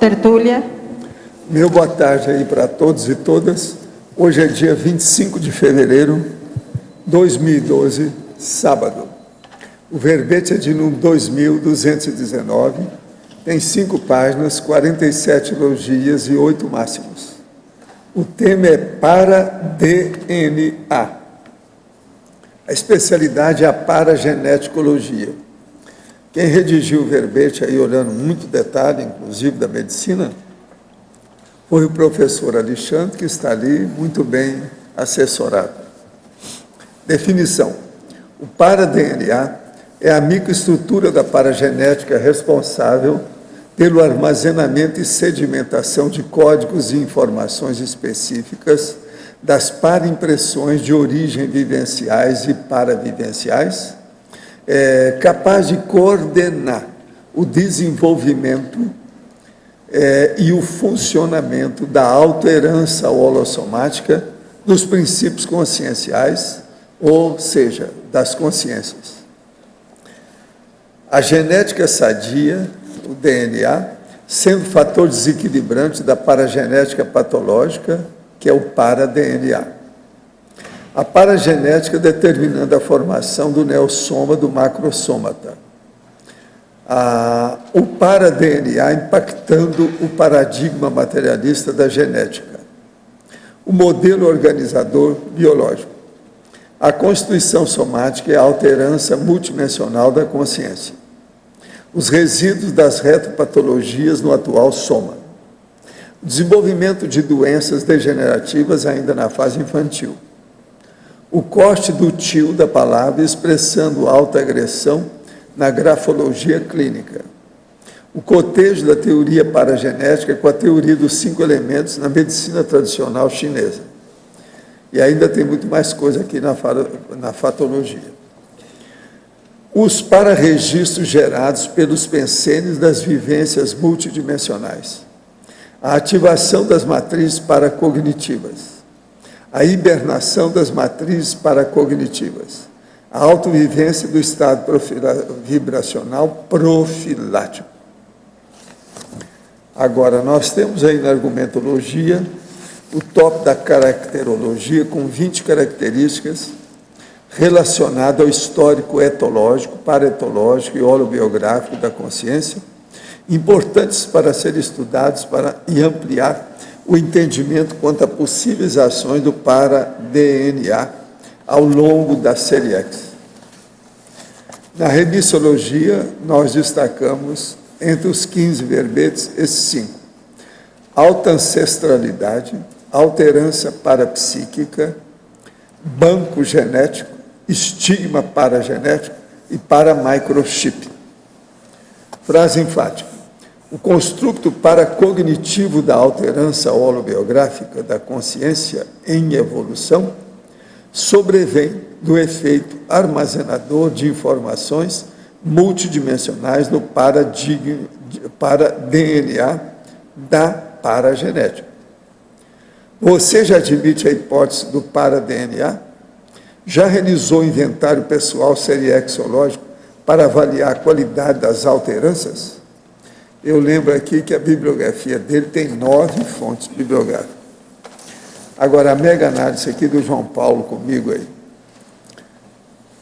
tertúlia. Meu boa tarde aí para todos e todas. Hoje é dia 25 de fevereiro de 2012, sábado. O verbete é de número 2219, tem 5 páginas, 47 elogias e 8 máximos. O tema é para-DNA. A especialidade é a parageneticologia. Quem redigiu o verbete, aí olhando muito detalhe, inclusive da medicina, foi o professor Alexandre, que está ali muito bem assessorado. Definição. O para-DNA é a microestrutura da paragenética responsável pelo armazenamento e sedimentação de códigos e informações específicas das paraimpressões de origem vivenciais e paravivenciais, capaz de coordenar o desenvolvimento e o funcionamento da autoherança holossomática dos princípios conscienciais, ou seja, das consciências. A genética sadia, o DNA, sendo fator desequilibrante da paragenética patológica, que é o para-DNA. A paragenética determinando a formação do neossoma do macrossômata. O para-DNA impactando o paradigma materialista da genética. O modelo organizador biológico. A constituição somática e a alterança multidimensional da consciência. Os resíduos das retopatologias no atual soma. O desenvolvimento de doenças degenerativas ainda na fase infantil. O corte do tio da palavra expressando alta agressão na grafologia clínica. O cotejo da teoria paragenética com a teoria dos 5 elementos na medicina tradicional chinesa. E ainda tem muito mais coisa aqui na fatologia. Os pararegistros gerados pelos pensênios das vivências multidimensionais. A ativação das matrizes paracognitivas. A hibernação das matrizes paracognitivas. A autovivência do estado vibracional profilático. Agora, nós temos aí na argumentologia o tópico da caracterologia com 20 características relacionadas ao histórico etológico, paraetológico e holobiográfico da consciência, importantes para serem estudados e ampliar o entendimento quanto a possíveis ações do para-DNA ao longo da série X. Na remissologia, nós destacamos, entre os 15 verbetes, esses 5. Alta ancestralidade, alterança parapsíquica, banco genético, estigma paragenético e paramicrochip. Frase enfática. O construto paracognitivo da alterança holobiográfica da consciência em evolução sobrevém do efeito armazenador de informações multidimensionais no para-DNA da paragenética. Você já admite a hipótese do para-DNA? Já realizou o inventário pessoal seriexológico para avaliar a qualidade das alteranças? Eu lembro aqui que a bibliografia dele tem 9 fontes bibliográficas. Agora, a mega análise aqui do João Paulo comigo aí.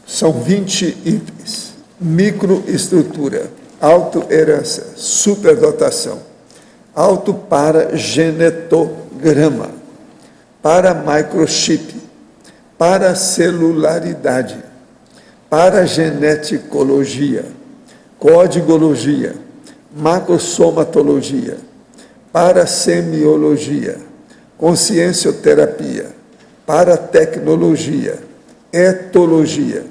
São 20 itens. Microestrutura, autoherança, superdotação, autoparagenetograma, paramicrochip, paracelularidade, parageneticologia, codigologia, macrosomatologia, parasemiologia, consciencioterapia, paratecnologia, etologia,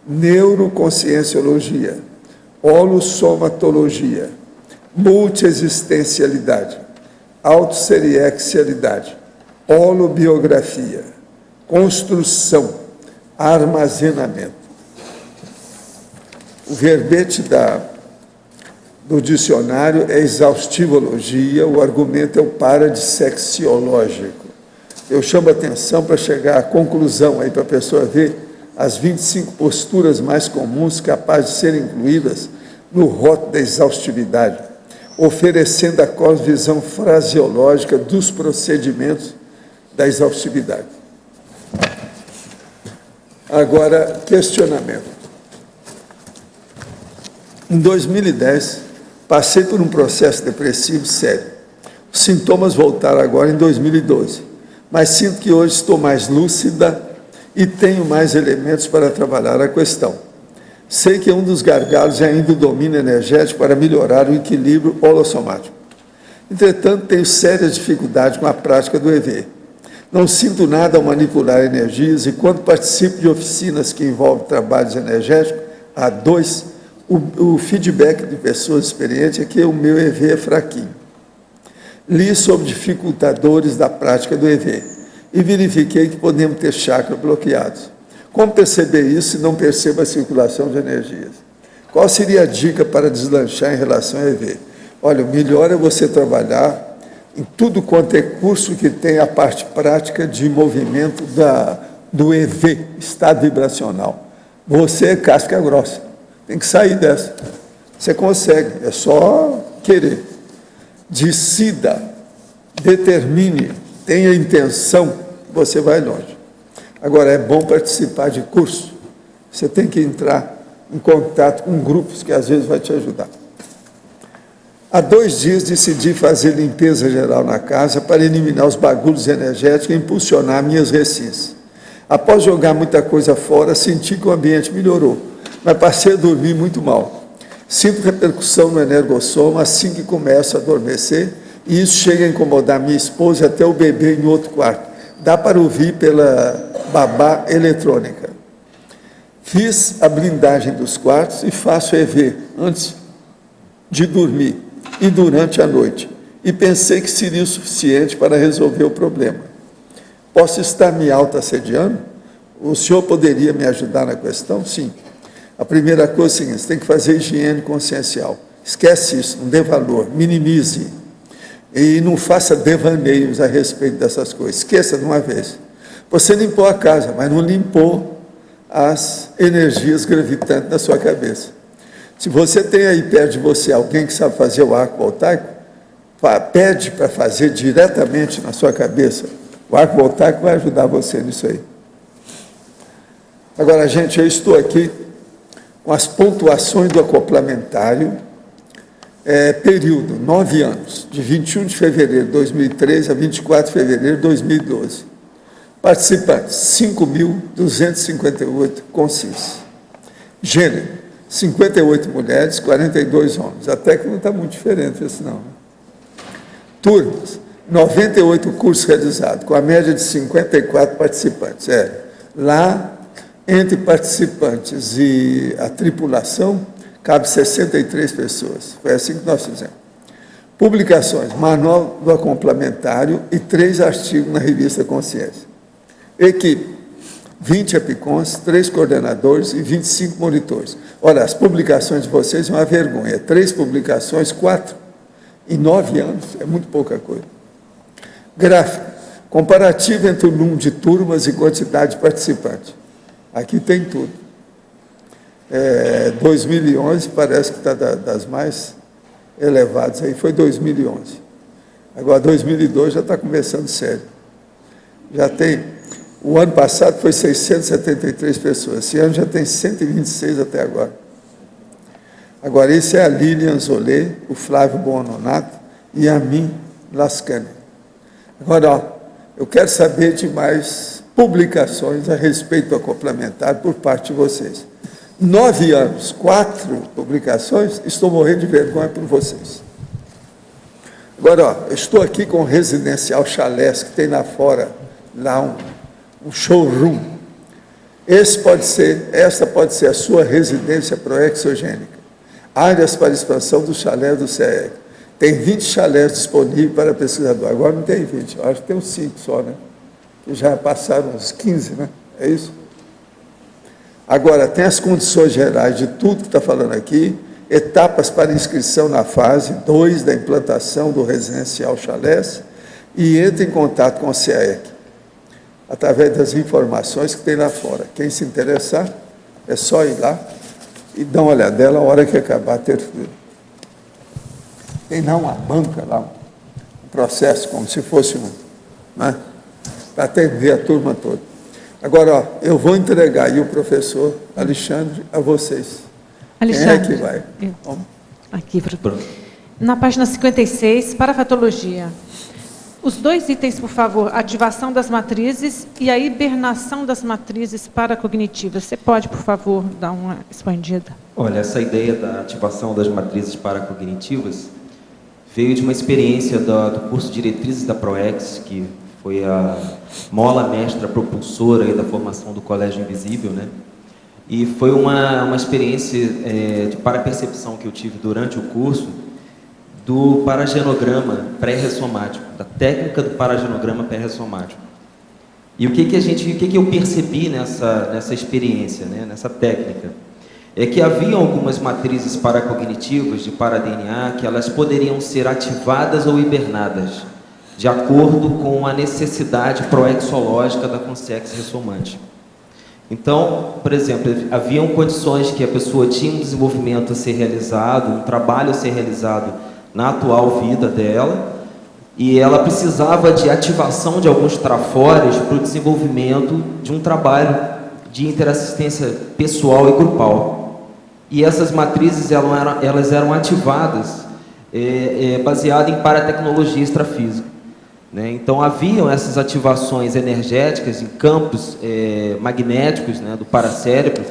neuroconscienciologia, holossomatologia, multiexistencialidade, autosseriexialidade, holobiografia, construção, armazenamento. O verbete do dicionário é exaustivologia, o argumento é o paradissexiológico. Eu chamo a atenção para chegar à conclusão, aí para a pessoa ver as 25 posturas mais comuns capazes de serem incluídas no rótulo da exaustividade. oferecendo a cosmovisão fraseológica dos procedimentos da exaustividade. Agora, questionamento. Em 2010, passei por um processo depressivo sério. Os sintomas voltaram agora em 2012, mas sinto que hoje estou mais lúcida e tenho mais elementos para trabalhar a questão. Sei que um dos gargalos é ainda o domínio energético para melhorar o equilíbrio holossomático. Entretanto, tenho sérias dificuldades com a prática do EV. Não sinto nada ao manipular energias e quando participo de oficinas que envolvem trabalhos energéticos, há dois, o feedback de pessoas experientes é que o meu EV é fraquinho. Li sobre dificultadores da prática do EV e verifiquei que podemos ter chakras bloqueados. Como perceber isso se não percebo a circulação de energias? Qual seria a dica para deslanchar em relação ao EV? Olha, o melhor é você trabalhar em tudo quanto é curso que tem a parte prática de movimento do EV, estado vibracional. Você é casca grossa, tem que sair dessa. Você consegue, é só querer. Decida, determine, tenha intenção, você vai longe. Agora, é bom participar de curso. Você tem que entrar em contato com grupos que às vezes vai te ajudar. Há 2 dias decidi fazer limpeza geral na casa para eliminar os bagulhos energéticos e impulsionar minhas resistências. Após jogar muita coisa fora, senti que o ambiente melhorou, mas passei a dormir muito mal. Sinto repercussão no energossoma assim que começo a adormecer e isso chega a incomodar minha esposa e até o bebê em outro quarto. Dá para ouvir pela babá eletrônica. Fiz a blindagem dos quartos e faço EV antes de dormir e durante a noite. E pensei que seria o suficiente para resolver o problema. Posso estar me auto-assediando? O senhor poderia me ajudar na questão? Sim. A primeira coisa é o seguinte, você tem que fazer higiene consciencial. Esquece isso, não dê valor, minimize. E não faça devaneios a respeito dessas coisas. Esqueça de uma vez. Você limpou a casa, mas não limpou as energias gravitantes na sua cabeça. Se você tem aí perto de você alguém que sabe fazer o arco voltaico, pede para fazer diretamente na sua cabeça. O arco voltaico vai ajudar você nisso aí. Agora, gente, eu estou aqui com as pontuações do acoplamentário, período, 9 anos, de 21 de fevereiro de 2013 a 24 de fevereiro de 2012. Participantes, 5.258 consciências. Gênero, 58 mulheres, 42 homens. Até que não está muito diferente isso não. Turmas, 98 cursos realizados, com a média de 54 participantes. Lá, entre participantes e a tripulação, cabe 63 pessoas. Foi assim que nós fizemos. Publicações, manual do complementário e 3 artigos na revista Consciência. Equipe, 20 EPICONs, 3 coordenadores e 25 monitores. Olha, as publicações de vocês é uma vergonha. 3 publicações, 4 em 9 anos, é muito pouca coisa. Gráfico, comparativo entre o número de turmas e quantidade de participantes. Aqui tem tudo. 2011 parece que está das mais elevadas, aí foi 2011. Agora 2002 já está começando sério. Já tem, o ano passado foi 673 pessoas, esse ano já tem 126 até agora. Agora esse é a Lilian Zolé, o Flávio Bononato e a mim Lascani. Agora, ó, eu quero saber de mais publicações a respeito do complementar por parte de vocês. 9 anos, 4 publicações, estou morrendo de vergonha por vocês. Agora, ó, eu estou aqui com o Residencial Chalés, que tem lá fora, lá um showroom. Essa pode ser a sua residência proexogênica. Áreas para expansão do chalé do CEEC. Tem 20 chalés disponíveis para pesquisador. Agora não tem 20, acho que tem uns 5 só, né? Que já passaram uns 15, né? É isso? Agora, tem as condições gerais de tudo que está falando aqui, etapas para inscrição na fase 2 da implantação do Residencial Chalés e entre em contato com o CEEC, através das informações que tem lá fora. Quem se interessar, é só ir lá e dar uma olhadela a hora que acabar a terceira. tem lá uma banca, lá, um processo, como se fosse né, para atender a turma toda. Agora, ó, eu vou entregar aí o professor Alexandre a vocês. Alexandre, quem é que vai? Aqui, na página 56, parafatologia. Os 2 itens, por favor, ativação das matrizes e a hibernação das matrizes paracognitivas. Você pode, por favor, dar uma expandida? Olha, essa ideia da ativação das matrizes paracognitivas veio de uma experiência do curso de Diretrizes da ProEx, que foi a mola mestra propulsora aí da formação do Colégio Invisível, né? E foi uma experiência de parapercepção que eu tive durante o curso do paragenograma pré-ressomático, da técnica do paragenograma pré-ressomático. E o que eu percebi nessa experiência, né, nessa técnica, é que havia algumas matrizes paracognitivas de para-DNA que elas poderiam ser ativadas ou hibernadas, de acordo com a necessidade proexológica da consex ressomante. Então, por exemplo, haviam condições que a pessoa tinha um desenvolvimento a ser realizado, um trabalho a ser realizado na atual vida dela, e ela precisava de ativação de alguns trafores para o desenvolvimento de um trabalho de interassistência pessoal e grupal. E essas matrizes elas eram ativadas baseadas em paratecnologia extrafísica, né? Então haviam essas ativações energéticas em campos magnéticos, né, do paracérebro,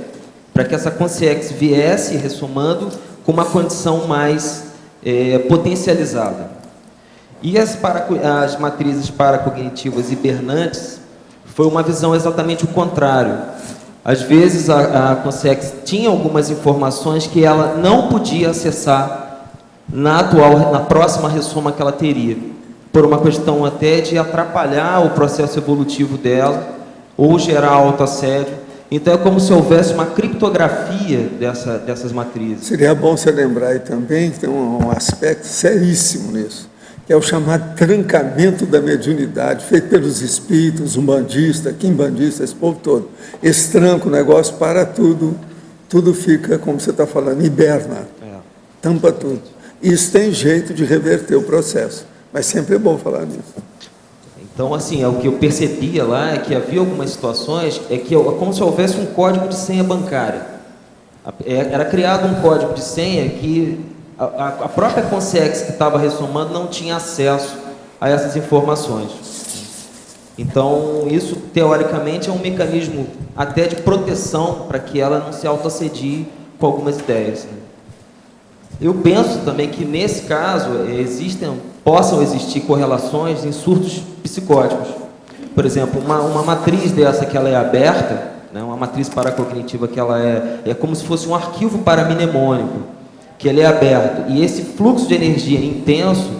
para que essa consciência viesse ressomando com uma condição mais potencializada. E as matrizes paracognitivas hibernantes foi uma visão exatamente o contrário. Às vezes a consciência tinha algumas informações que ela não podia acessar na próxima ressoma que ela teria, por uma questão até de atrapalhar o processo evolutivo dela ou gerar autoassédio. Então é como se houvesse uma criptografia dessas matrizes. Seria bom você lembrar aí também que tem um aspecto seríssimo nisso, que é o chamado trancamento da mediunidade, feito pelos espíritos, umbandistas, quimbandistas, esse povo todo. Esse tranca o negócio para tudo, tudo fica, como você está falando, hiberna, tampa tudo. Isso tem jeito de reverter o processo, mas sempre é bom falar nisso. Então, assim, o que eu percebia lá é que havia algumas situações, como se houvesse um código de senha bancária. Era criado um código de senha que a própria consciência que estava ressomando não tinha acesso a essas informações. Então, isso, teoricamente, é um mecanismo até de proteção para que ela não se autoassedie com algumas ideias, né? Eu penso também que, nesse caso, possam existir correlações em surtos psicóticos. Por exemplo, uma matriz dessa que ela é aberta, né, uma matriz paracognitiva que ela é como se fosse um arquivo paramnemônico, que ele é aberto, e esse fluxo de energia intenso,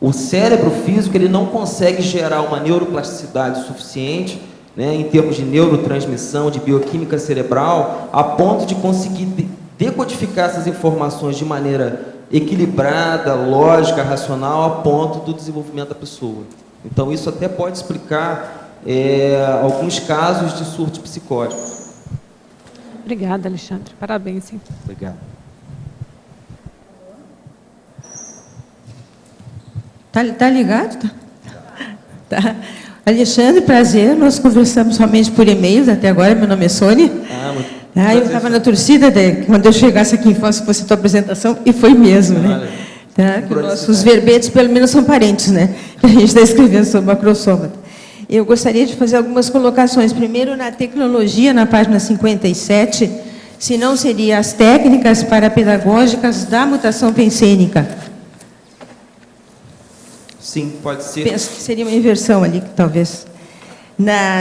o cérebro físico ele não consegue gerar uma neuroplasticidade suficiente, né, em termos de neurotransmissão, de bioquímica cerebral, a ponto de conseguir decodificar essas informações de maneira equilibrada, lógica, racional, a ponto do desenvolvimento da pessoa. Então, isso até pode explicar alguns casos de surtos psicóticos. Obrigada, Alexandre. Parabéns, sim. Obrigado. Tá ligado? Tá. Alexandre, prazer. Nós conversamos somente por e-mails até agora. Meu nome é Sônia. Eu estava na torcida quando eu chegasse aqui em Foz, fosse a tua apresentação, e foi mesmo, né? Tá? Que nossos verbetes, pelo menos, são parentes, né? Que a gente está escrevendo sobre macrossômata. Eu gostaria de fazer algumas colocações. Primeiro, na tecnologia, na página 57, se não seria as técnicas parapedagógicas da mutação pensênica. Sim, pode ser. Penso que seria uma inversão ali, talvez.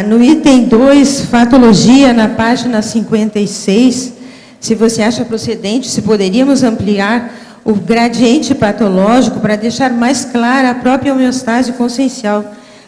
No item 2, fatologia, na página 56, se você acha procedente, se poderíamos ampliar o gradiente patológico para deixar mais clara a própria homeostase consciencial,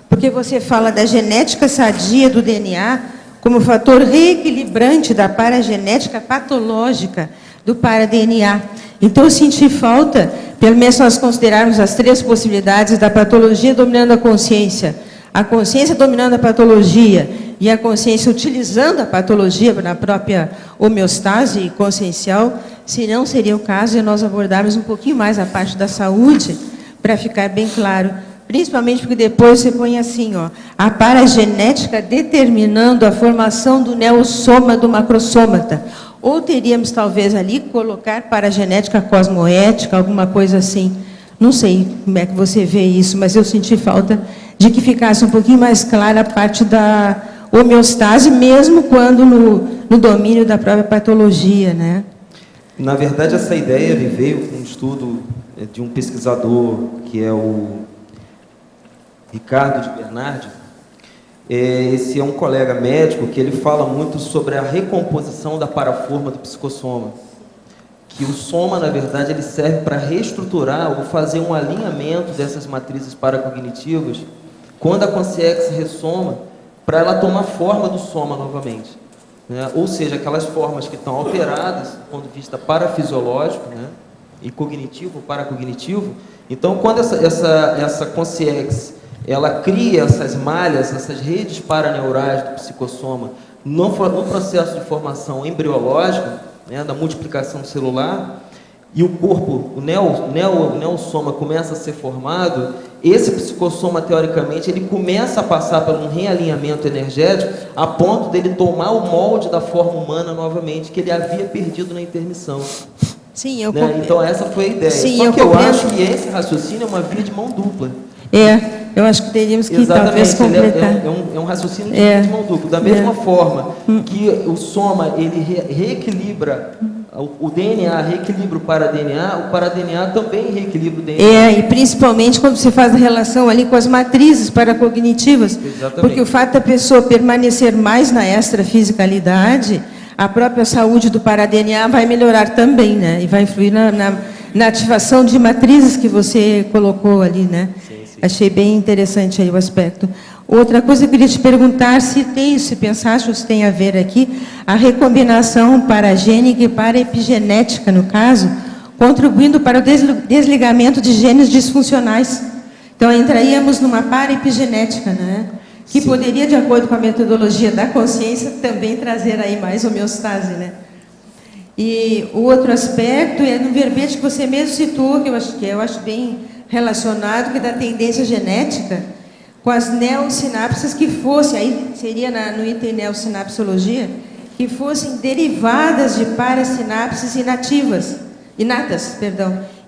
porque você fala da genética sadia do DNA como fator reequilibrante da paragenética patológica do para-DNA. Então, eu senti falta, pelo menos nós considerarmos as 3 possibilidades da patologia dominando a consciência, a consciência dominando a patologia e a consciência utilizando a patologia na própria homeostase consciencial, se não seria o caso de nós abordarmos um pouquinho mais a parte da saúde, para ficar bem claro, principalmente porque depois você põe assim, ó, a paragenética determinando a formação do neossoma do macrossômata. Ou teríamos, talvez, ali, colocar paragenética cosmoética, alguma coisa assim. Não sei como é que você vê isso, mas eu senti falta de que ficasse um pouquinho mais clara a parte da homeostase, mesmo quando no domínio da própria patologia, né? Na verdade, essa ideia veio com um estudo de um pesquisador, que é o Ricardo de Bernardi. Esse é um colega médico que ele fala muito sobre a recomposição da paraforma do psicossoma. Que o soma, na verdade, ele serve para reestruturar ou fazer um alinhamento dessas matrizes paracognitivas quando a consciência ressoma, para ela tomar forma do soma novamente. Né? Ou seja, aquelas formas que estão alteradas do ponto de vista parafisiológico, né? E cognitivo, paracognitivo. Então, quando essa consciência ela cria essas malhas, essas redes paraneurais do psicossoma no processo de formação embriológica, né, da multiplicação celular, e o corpo, o neossoma começa a ser formado, esse psicossoma, teoricamente, ele começa a passar por um realinhamento energético a ponto dele tomar o molde da forma humana novamente, que ele havia perdido na intermissão. Sim, né? Então, essa foi a ideia. Sim, só que eu acho que esse raciocínio é uma via de mão dupla. Eu acho que teríamos que Exatamente, talvez completar. É um raciocínio de mão dupla. Da mesma forma que o soma ele reequilibra o DNA, reequilibra o para-DNA também reequilibra o DNA. E principalmente quando você faz a relação ali com as matrizes paracognitivas. Exatamente. Porque o fato da pessoa permanecer mais na extrafisicalidade, a própria saúde do para-DNA vai melhorar também, né? E vai influir na ativação de matrizes que você colocou ali, né? Sim. Achei bem interessante aí o aspecto. Outra coisa, eu queria te perguntar se pensaste ou se tem a ver aqui, a recombinação paragênica e paraepigenética, no caso, contribuindo para o desligamento de genes disfuncionais. Então, entraríamos numa paraepigenética, né? Que Sim. poderia, de acordo com a metodologia da consciência, também trazer aí mais homeostase, né? E o outro aspecto é no verbete que você mesmo citou, que eu acho bem relacionado, que é da tendência genética, com as neossinapses que fossem, aí seria no item neossinapsologia, que fossem derivadas de parasinapses inatas,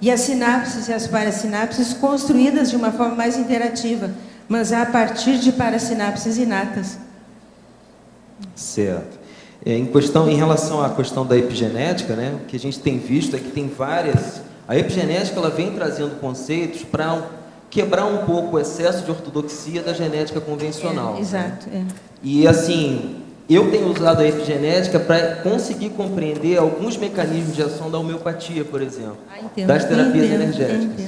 e as sinapses e as parasinapses construídas de uma forma mais interativa, mas a partir de parasinapses inatas. Certo. Em relação à questão da epigenética, né, o que a gente tem visto é que tem várias... A epigenética ela vem trazendo conceitos para quebrar um pouco o excesso de ortodoxia da genética convencional. Exato. Né? E assim, eu tenho usado a epigenética para conseguir compreender alguns mecanismos de ação da homeopatia, por exemplo, das terapias energéticas.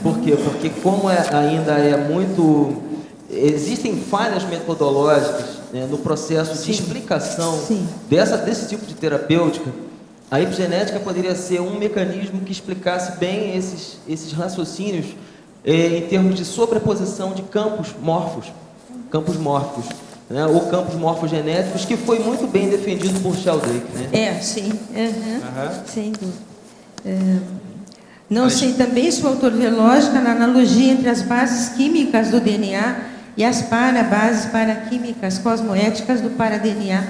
Por quê? Porque como ainda é muito... Existem falhas metodológicas, né, no processo de explicação desse tipo de terapêutica. A epigenética poderia ser um mecanismo que explicasse bem esses raciocínios em termos de sobreposição de campos mórficos, né, ou campos morfogenéticos, que foi muito bem defendido por Sheldrake, né? Sem dúvida. Não sei também se o autor vê lógica na analogia entre as bases químicas do DNA e as bases paraquímicas cosmoéticas do para-DNA.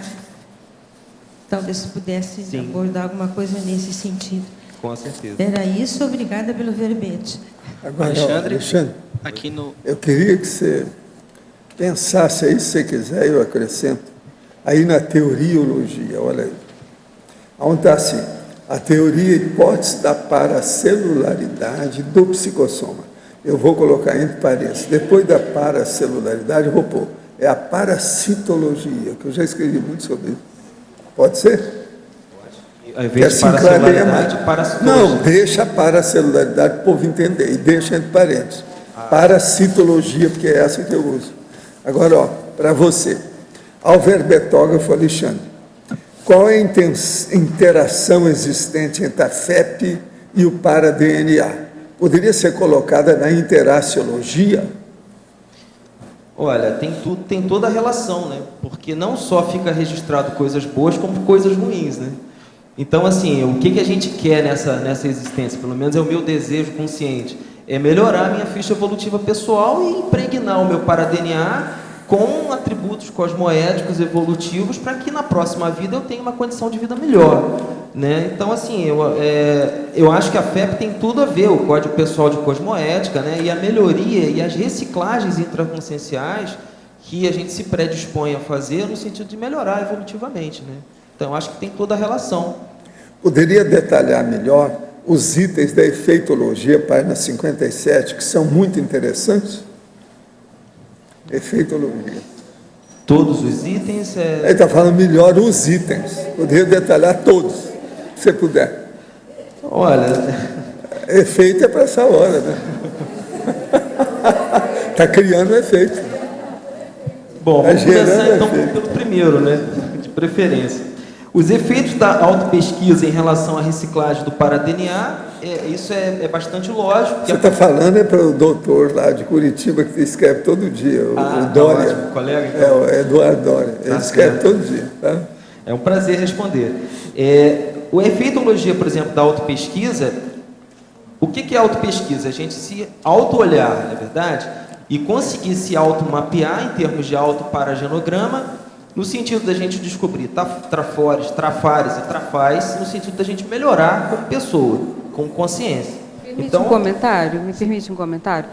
Talvez se pudesse abordar alguma coisa nesse sentido. Com certeza. Era isso, obrigada pelo verbete. Agora, Alexandre, aqui eu queria que você pensasse aí, se você quiser, eu acrescento, aí na teoriologia, olha aí. Onde está assim, a teoria e hipótese da paracelularidade do psicossoma. Eu vou colocar entre parênteses. Depois da paracelularidade, eu vou pôr. É a parasitologia, que eu já escrevi muito sobre isso. Pode ser? Ao invés de paracelularidade, parasitologia. Não, deixa a paracelularidade para o povo entender. E deixa entre parênteses. Parasitologia, porque é essa que eu uso. Agora, ó, para você. Ao verbetógrafo Alexandre, qual é a interação existente entre a FEP e o para-DNA? Poderia ser colocada na interaciologia? Olha, tem toda a relação, né? Porque não só fica registrado coisas boas, como coisas ruins, né? Então, assim, o que a gente quer nessa existência, pelo menos é o meu desejo consciente, é melhorar a minha ficha evolutiva pessoal e impregnar o meu para-DNA com atributos cosmoéticos evolutivos para que na próxima vida eu tenha uma condição de vida melhor, né? Então, assim, eu acho que a FEP tem tudo a ver, o Código Pessoal de Cosmoética, né? E a melhoria e as reciclagens intraconscienciais que a gente se predispõe a fazer no sentido de melhorar evolutivamente, né? Então, eu acho que tem toda a relação. Poderia detalhar melhor os itens da efeitologia, página 57, que são muito interessantes? Efeitologia. Todos os itens? Ele está falando melhor os itens. Poderia detalhar todos, se você puder. Olha... Efeito é para essa hora, né? Está criando efeito. Bom, vamos começar então pelo primeiro, né? De preferência. Os efeitos da autopesquisa em relação à reciclagem do para-DNA, isso é bastante lógico. Você está falando para o doutor lá de Curitiba, que escreve todo dia, o Dória. Ótimo, colega, então. É o Eduardo Dória, ele escreve todo dia. Tá? É um prazer responder. O efeitologia, por exemplo, da autopesquisa, o que é autopesquisa? A gente se auto-olhar, não é verdade? E conseguir se auto-mapear em termos de auto-paragenograma, no sentido da gente descobrir trafores, trafares e trafais, no sentido da gente melhorar como pessoa, como consciência. Me permite um comentário?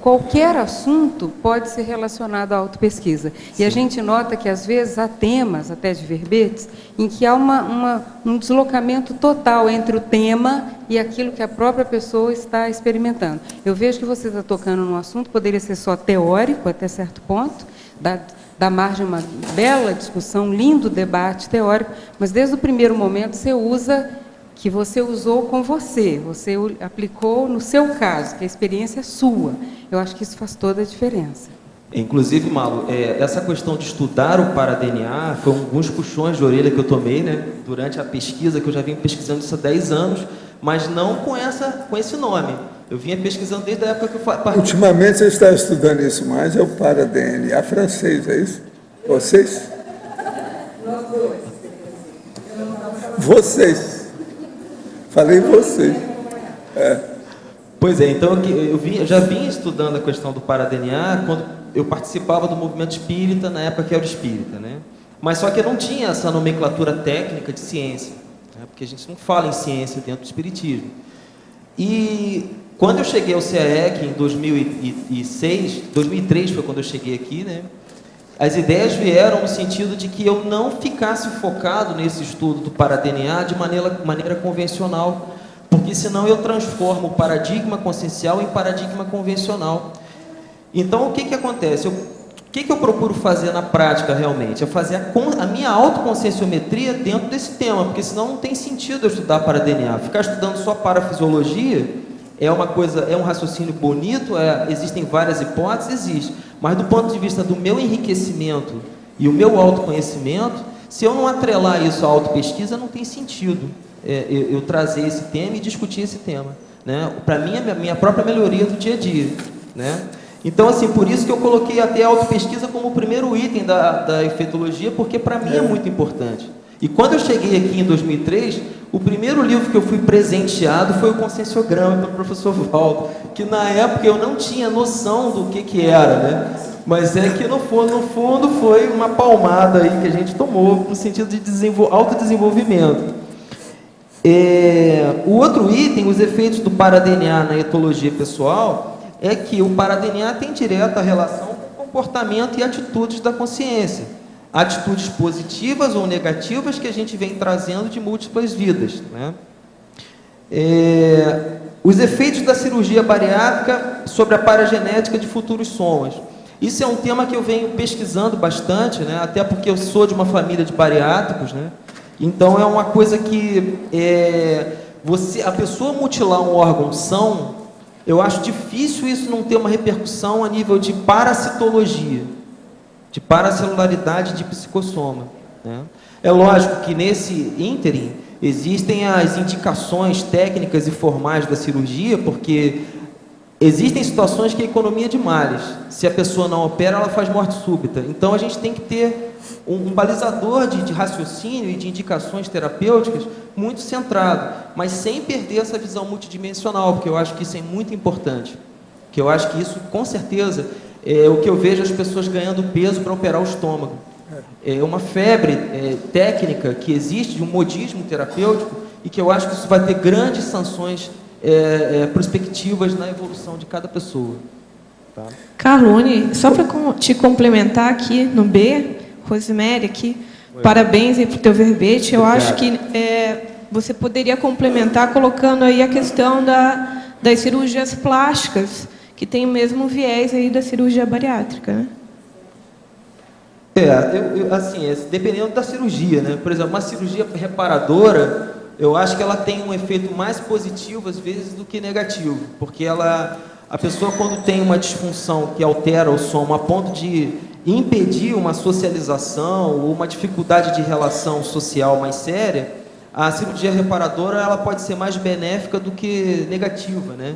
Qualquer assunto pode ser relacionado à autopesquisa. E a gente nota que, às vezes, há temas, até de verbetes, em que há um deslocamento total entre o tema e aquilo que a própria pessoa está experimentando. Eu vejo que você está tocando num assunto, poderia ser só teórico, até certo ponto, dá margem a uma bela discussão, um lindo debate teórico, mas desde o primeiro momento você usa... que você usou com você aplicou no seu caso, que a experiência é sua. Eu acho que isso faz toda a diferença. Inclusive, Malu, essa questão de estudar o para-DNA foi alguns puxões de orelha que eu tomei, né, durante a pesquisa, que eu já venho pesquisando isso há 10 anos, mas não com esse nome. Eu vinha pesquisando desde a época que eu participei. Ultimamente você está estudando isso mais, é o para-DNA francês, é isso? Vocês? Nós dois. Vocês. Falei você. Pois é, então eu já vinha estudando a questão do para-DNA quando eu participava do movimento espírita, na época que era espírita, né? Mas só que eu não tinha essa nomenclatura técnica de ciência, né? Porque a gente não fala em ciência dentro do espiritismo. E quando eu cheguei ao CAEC em 2003 foi quando eu cheguei aqui, né? As ideias vieram no sentido de que eu não ficasse focado nesse estudo do para-DNA de maneira convencional, porque senão eu transformo o paradigma consciencial em paradigma convencional. Então, o que acontece? O que eu procuro fazer na prática realmente? É fazer a minha autoconscienciometria dentro desse tema, porque senão não tem sentido eu estudar para-DNA. Ficar estudando só parafisiologia é uma coisa, é um raciocínio bonito, existem várias hipóteses, existe. Mas do ponto de vista do meu enriquecimento e o meu autoconhecimento, se eu não atrelar isso à autopesquisa, não tem sentido eu trazer esse tema e discutir esse tema, né? Para mim, é a minha própria melhoria do dia a dia, né? Então, assim, por isso que eu coloquei até a autopesquisa como o primeiro item da efeitologia, porque para mim é muito importante. E quando eu cheguei aqui em 2003, o primeiro livro que eu fui presenteado foi o Conscienciograma pelo professor Valdo, que na época eu não tinha noção do que era, né? Mas é que no fundo foi uma palmada aí que a gente tomou no sentido de autodesenvolvimento. O outro item, os efeitos do para-DNA na etologia pessoal, é que o para-DNA tem direta relação com o comportamento e atitudes da consciência. Atitudes positivas ou negativas que a gente vem trazendo de múltiplas vidas, né? Os efeitos da cirurgia bariátrica sobre a paragenética de futuros somas. Isso é um tema que eu venho pesquisando bastante, né? Até porque eu sou de uma família de bariátricos, né? Então é uma coisa que a pessoa mutilar um órgão são, eu acho difícil isso não ter uma repercussão a nível de parasitologia, de paracelularidade de psicossoma, né? É lógico que nesse ínterim existem as indicações técnicas e formais da cirurgia, porque Existem situações que é economia de males. Se a pessoa não opera, ela faz morte súbita. Então, a gente tem que ter um balizador de raciocínio e de indicações terapêuticas muito centrado, mas sem perder essa visão multidimensional, porque eu acho que isso é muito importante. Que eu acho que isso, com certeza, é o que eu vejo as pessoas ganhando peso para operar o estômago. É uma febre técnica que existe, de um modismo terapêutico, e que eu acho que isso vai ter grandes sanções prospectivas na evolução de cada pessoa. Tá? Carlone, só para te complementar aqui no B, Rosemary, aqui, parabéns aí para o teu verbete. Eu acho que você poderia complementar colocando aí a questão das cirurgias plásticas, que tem o mesmo viés aí da cirurgia bariátrica, né? Dependendo da cirurgia, né? Por exemplo, uma cirurgia reparadora, eu acho que ela tem um efeito mais positivo, às vezes, do que negativo, porque a pessoa, quando tem uma disfunção que altera o soma a ponto de impedir uma socialização ou uma dificuldade de relação social mais séria, a cirurgia reparadora ela pode ser mais benéfica do que negativa, né?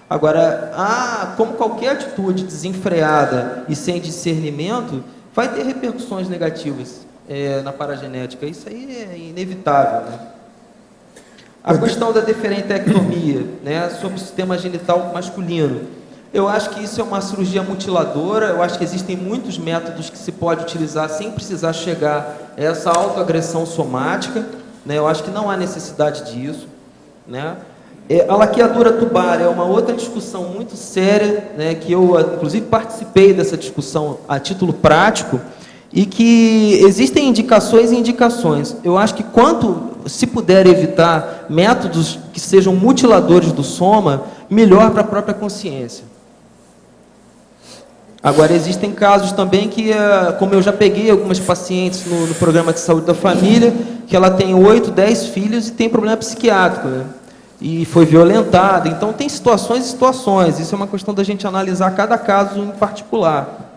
Agora, como qualquer atitude desenfreada e sem discernimento, vai ter repercussões negativas na paragenética. Isso aí é inevitável, né? A questão da deferentectomia, né, sobre o sistema genital masculino. Eu acho que isso é uma cirurgia mutiladora. Eu acho que existem muitos métodos que se pode utilizar sem precisar chegar a essa autoagressão somática, né? Eu acho que não há necessidade disso, né? A laqueadura tubar é uma outra discussão muito séria, né, que eu, inclusive, participei dessa discussão a título prático, e que existem indicações e indicações. Eu acho que quanto se puder evitar métodos que sejam mutiladores do soma, melhor para a própria consciência. Agora, existem casos também que, como eu já peguei algumas pacientes no programa de saúde da família, que ela tem 8, 10 filhos e tem problema psiquiátrico, né? E foi violentada. Então, tem situações e situações. Isso é uma questão da gente analisar cada caso em particular.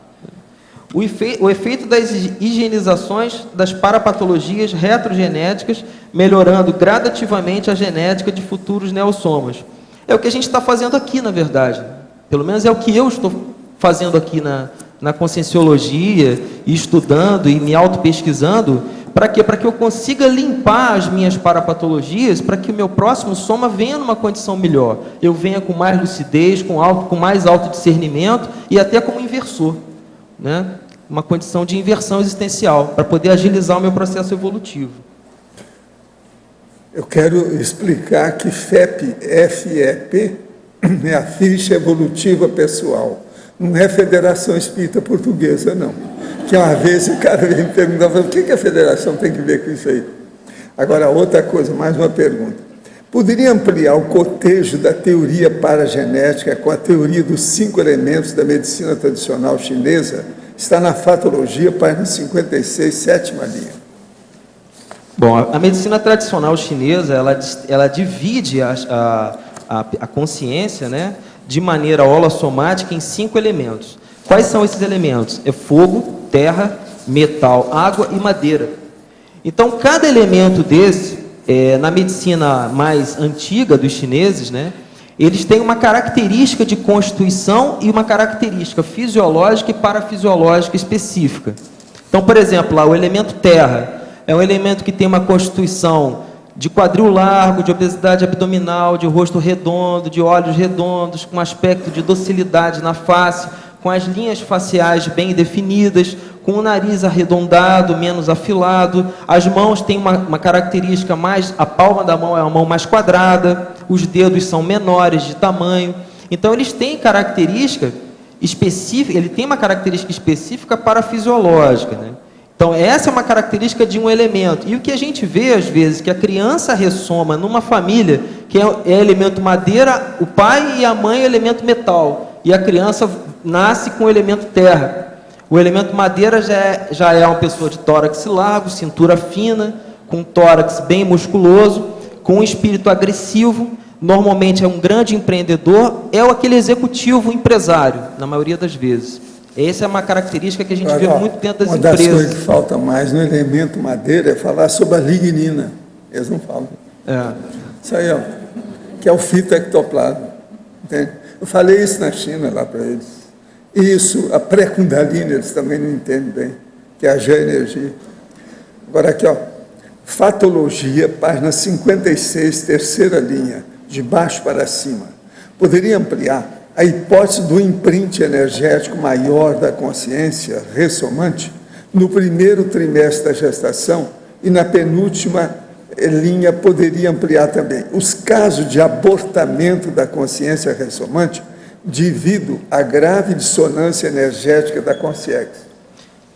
O efeito das higienizações das parapatologias retrogenéticas, melhorando gradativamente a genética de futuros neossomas. É o que a gente está fazendo aqui, na verdade. Pelo menos é o que eu estou fazendo aqui na conscienciologia, e estudando e me auto-pesquisando. Para quê? Para que eu consiga limpar as minhas parapatologias, para que o meu próximo soma venha numa condição melhor. Eu venha com mais lucidez, com mais autodiscernimento e até como inversor, né? Uma condição de inversão existencial, para poder agilizar o meu processo evolutivo. Eu quero explicar que FEP, F-E-P, é a ficha evolutiva pessoal. Não é Federação Espírita Portuguesa, não. Que uma vez o cara veio me perguntar, o que a federação tem que ver com isso aí? Agora, outra coisa, mais uma pergunta. Poderia ampliar o cotejo da teoria paragenética com a teoria dos 5 elementos da medicina tradicional chinesa? Está na Fatologia, página 56, 7ª linha. Bom, a medicina tradicional chinesa, ela divide a consciência, né, de maneira holossomática em 5 elementos. Quais são esses elementos? É fogo, terra, metal, água e madeira. Então, cada elemento desse, na medicina mais antiga dos chineses, né, eles têm uma característica de constituição e uma característica fisiológica e parafisiológica específica. Então, por exemplo, lá, o elemento terra é um elemento que tem uma constituição de quadril largo, de obesidade abdominal, de rosto redondo, de olhos redondos, com aspecto de docilidade na face, com as linhas faciais bem definidas, com o nariz arredondado, menos afilado. As mãos têm uma característica mais... A palma da mão é uma mão mais quadrada, os dedos são menores de tamanho. Então, eles têm característica específica, ele tem uma característica específica parafisiológica, né? Então, essa é uma característica de um elemento. E o que a gente vê, às vezes, que a criança ressoma numa família que é elemento madeira, o pai e a mãe é elemento metal, e a criança nasce com o elemento terra. O elemento madeira já é uma pessoa de tórax largo, cintura fina, com tórax bem musculoso, com um espírito agressivo, normalmente é um grande empreendedor, é aquele executivo empresário, na maioria das vezes. Essa é uma característica que a gente vê muito dentro das empresas. Uma das coisas que falta mais no elemento madeira é falar sobre a lignina. Eles não falam. Isso aí, ó, que é o fitoectoplasma. Entende? Eu falei isso na China lá para eles. Isso, a pré-Kundalini, eles também não entendem bem, que é a G-energia. Agora aqui, ó, Fatologia, página 56, terceira linha, de baixo para cima. Poderia ampliar a hipótese do imprint energético maior da consciência ressomante no primeiro trimestre da gestação e na penúltima linha poderia ampliar também os casos de abortamento da consciência ressomante devido à grave dissonância energética da consciência.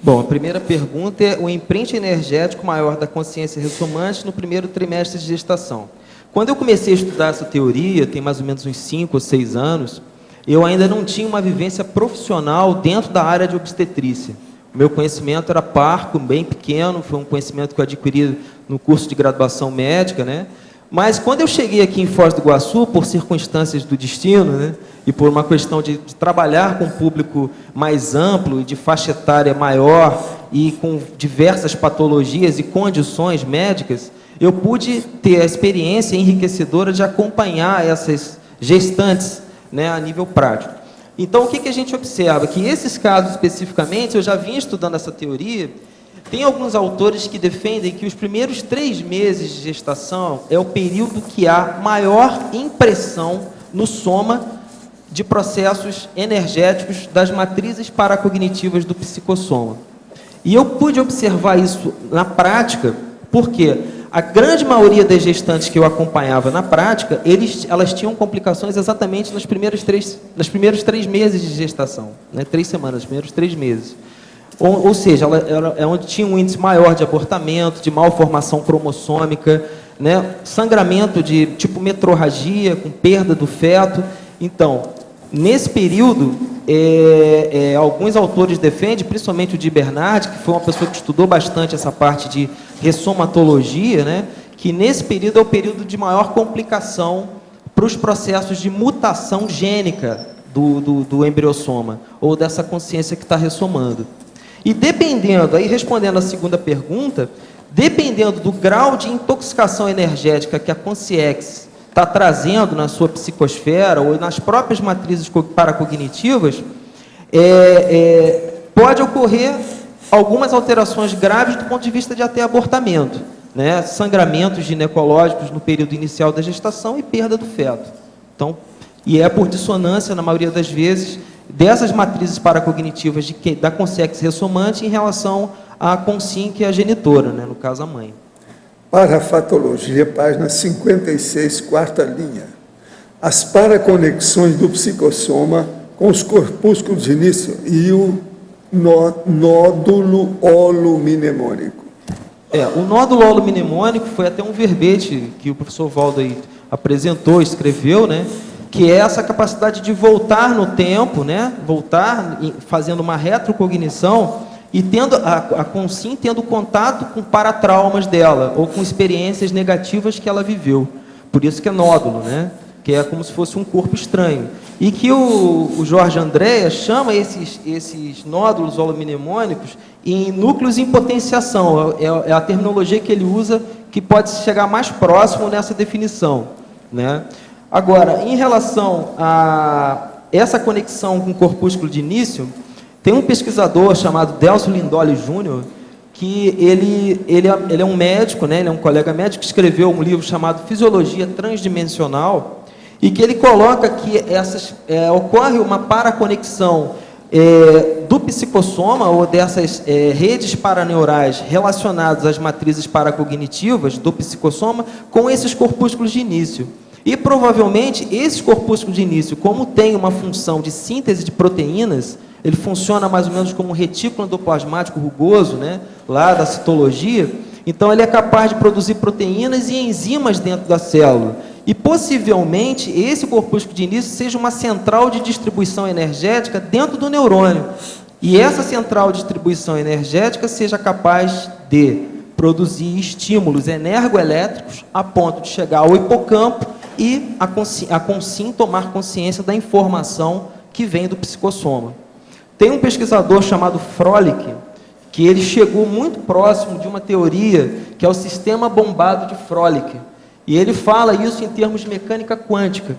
Bom, a primeira pergunta é o imprint energético maior da consciência ressomante no primeiro trimestre de gestação. Quando eu comecei a estudar essa teoria, tem mais ou menos uns 5 ou 6 anos, eu ainda não tinha uma vivência profissional dentro da área de obstetrícia. O meu conhecimento era parco, bem pequeno, foi um conhecimento que eu adquiri no curso de graduação médica, né? Mas quando eu cheguei aqui em Foz do Iguaçu, por circunstâncias do destino, né? E por uma questão de trabalhar com um público mais amplo e de faixa etária maior e com diversas patologias e condições médicas, eu pude ter a experiência enriquecedora de acompanhar essas gestantes, né, a nível prático. Então, o que a gente observa? Que esses casos especificamente, eu já vinha estudando essa teoria, tem alguns autores que defendem que os primeiros 3 meses de gestação é o período que há maior impressão no soma de processos energéticos das matrizes paracognitivas do psicossoma. E eu pude observar isso na prática, porque a grande maioria das gestantes que eu acompanhava na prática, elas tinham complicações exatamente nos primeiros 3 meses de gestação, né? 3 semanas, os primeiros 3 meses. Ou seja, ela onde tinha um índice maior de abortamento, de malformação cromossômica, né? Sangramento de tipo metrorragia, com perda do feto. Então, nesse período, alguns autores defendem, principalmente o Di Bernardi, que foi uma pessoa que estudou bastante essa parte de ressomatologia, né, que nesse período é o período de maior complicação para os processos de mutação gênica do embriossoma, ou dessa consciência que está ressomando. E dependendo, aí respondendo a segunda pergunta, dependendo do grau de intoxicação energética que a consciência está trazendo na sua psicosfera ou nas próprias matrizes paracognitivas, pode ocorrer algumas alterações graves do ponto de vista de até abortamento, né? Sangramentos ginecológicos no período inicial da gestação e perda do feto. Então, e é por dissonância, na maioria das vezes, dessas matrizes paracognitivas da consciência ressomante em relação à consciência, que é a genitora, né? No caso, a mãe. Parafatologia, página 56, quarta linha. As paraconexões do psicossoma com os corpúsculos de início e o nódulo holominemônico. O nódulo holominemônico foi até um verbete que o professor Valdo aí apresentou, escreveu, né? Que é essa capacidade de voltar no tempo, né? Voltar fazendo uma retrocognição e tendo a consciência tendo contato com paratraumas dela ou com experiências negativas que ela viveu. Por isso que é nódulo, né? Que é como se fosse um corpo estranho. E que o Jorge Andréa chama esses nódulos holominemônicos em núcleos em potenciação. É a terminologia que ele usa que pode chegar mais próximo nessa definição, né? Agora, em relação a essa conexão com o corpúsculo de início, tem um pesquisador chamado Delcio Lindoli Júnior, que ele é um médico, né? Ele é um colega médico que escreveu um livro chamado Fisiologia Transdimensional, e que ele coloca que ocorre uma paraconexão do psicossoma ou dessas redes paraneurais relacionadas às matrizes paracognitivas do psicossoma com esses corpúsculos de início. E provavelmente esses corpúsculos de início, como tem uma função de síntese de proteínas, ele funciona mais ou menos como um retículo endoplasmático rugoso, né, lá da citologia, então ele é capaz de produzir proteínas e enzimas dentro da célula. E possivelmente esse corpúsculo de início seja uma central de distribuição energética dentro do neurônio. E essa central de distribuição energética seja capaz de produzir estímulos energoelétricos a ponto de chegar ao hipocampo e a consciência tomar consciência da informação que vem do psicossoma. Tem um pesquisador chamado Froelich, que ele chegou muito próximo de uma teoria que é o sistema bombado de Froelich. E ele fala isso em termos de mecânica quântica,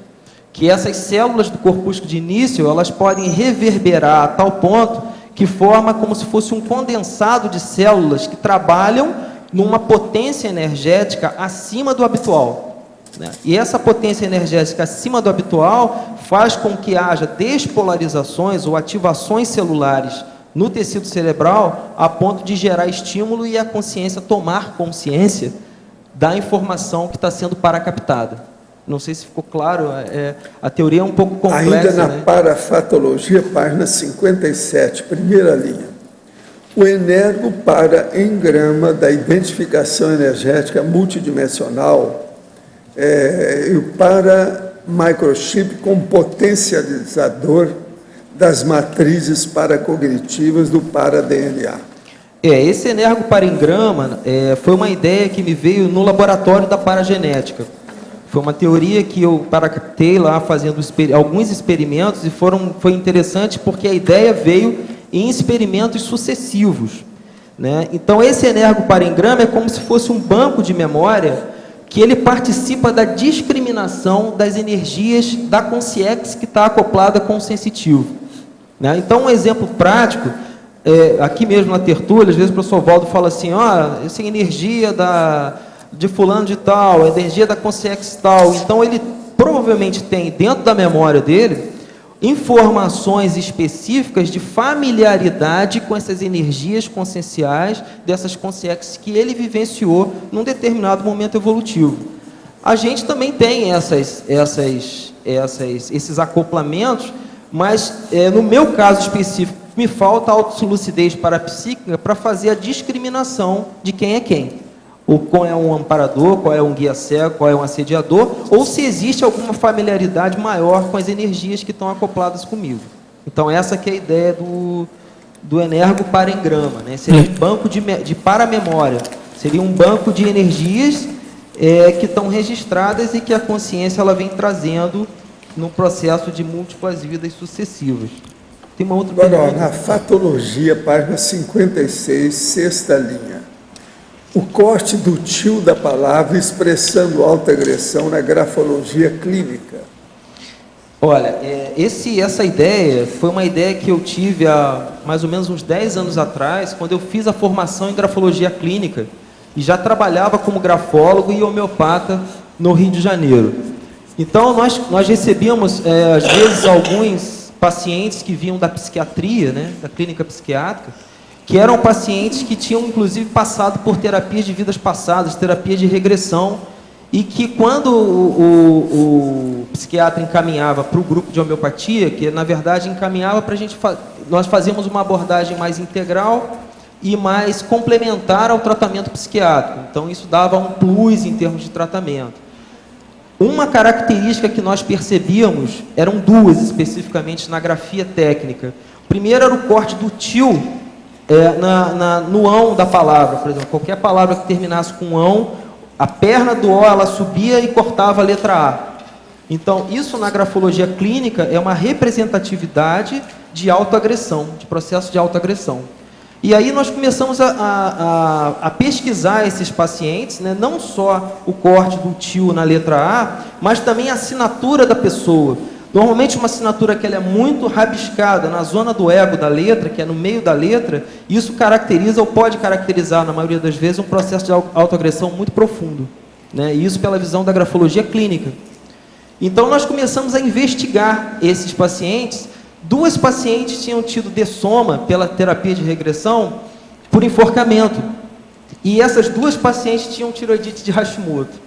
que essas células do corpúsculo de início, elas podem reverberar a tal ponto que forma como se fosse um condensado de células que trabalham numa potência energética acima do habitual, né? E essa potência energética acima do habitual faz com que haja despolarizações ou ativações celulares no tecido cerebral a ponto de gerar estímulo e a consciência tomar consciência da informação que está sendo paracaptada. Não sei se ficou claro, a teoria é um pouco complexa. Ainda na né? parafatologia, página 57, primeira linha. O energo-para-engrama da identificação energética multidimensional e o para-microchip com potencializador das matrizes paracognitivas do para-DNA. Esse energo-para-engrama foi uma ideia que me veio no laboratório da paragenética. Foi uma teoria que eu paracaptei lá fazendo alguns experimentos e foi interessante porque a ideia veio em experimentos sucessivos, né? Então, esse energo-para-engrama é como se fosse um banco de memória que ele participa da discriminação das energias da consciência que está acoplada com o sensitivo, né? Então, um exemplo prático, aqui mesmo na tertúlia, às vezes o professor Valdo fala assim, essa energia de fulano de tal, a energia da consciência tal. Então, ele provavelmente tem dentro da memória dele informações específicas de familiaridade com essas energias conscienciais dessas consciências que ele vivenciou num determinado momento evolutivo. A gente também tem esses acoplamentos, mas no meu caso específico me falta autolucidez parapsíquica para fazer a discriminação de quem é quem. Qual é um amparador, qual é um guia cego, qual é um assediador, ou se existe alguma familiaridade maior com as energias que estão acopladas comigo. Então, essa que é a ideia do energo-para-engrama, né? Seria um banco de paramemória, seria um banco de energias que estão registradas e que a consciência ela vem trazendo no processo de múltiplas vidas sucessivas. Tem uma outra pergunta. Na fatologia, página 56, sexta linha. O corte do tio da palavra expressando alta agressão na grafologia clínica. Olha, essa ideia foi uma ideia que eu tive há mais ou menos uns 10 anos atrás, quando eu fiz a formação em grafologia clínica e já trabalhava como grafólogo e homeopata no Rio de Janeiro. Então, nós recebíamos, às vezes, alguns pacientes que vinham da psiquiatria, né, da clínica psiquiátrica, que eram pacientes que tinham, inclusive, passado por terapias de vidas passadas, terapias de regressão, e que quando o psiquiatra encaminhava para o grupo de homeopatia, que na verdade encaminhava para a gente, nós fazíamos uma abordagem mais integral e mais complementar ao tratamento psiquiátrico. Então, isso dava um plus em termos de tratamento. Uma característica que nós percebíamos, eram duas especificamente na grafia técnica. O primeiro era o corte do til, no ão da palavra, por exemplo, qualquer palavra que terminasse com ão, a perna do O ela subia e cortava a letra A. Então, isso na grafologia clínica é uma representatividade de autoagressão, de processo de autoagressão. E aí nós começamos a pesquisar esses pacientes, né, não só o corte do tio na letra A, mas também a assinatura da pessoa. Normalmente uma assinatura que ela é muito rabiscada na zona do ego da letra, que é no meio da letra, isso caracteriza ou pode caracterizar, na maioria das vezes, um processo de autoagressão muito profundo, né? E isso pela visão da grafologia clínica. Então nós começamos a investigar esses pacientes. Duas pacientes tinham tido dessoma pela terapia de regressão por enforcamento. E essas duas pacientes tinham tireoidite de Hashimoto.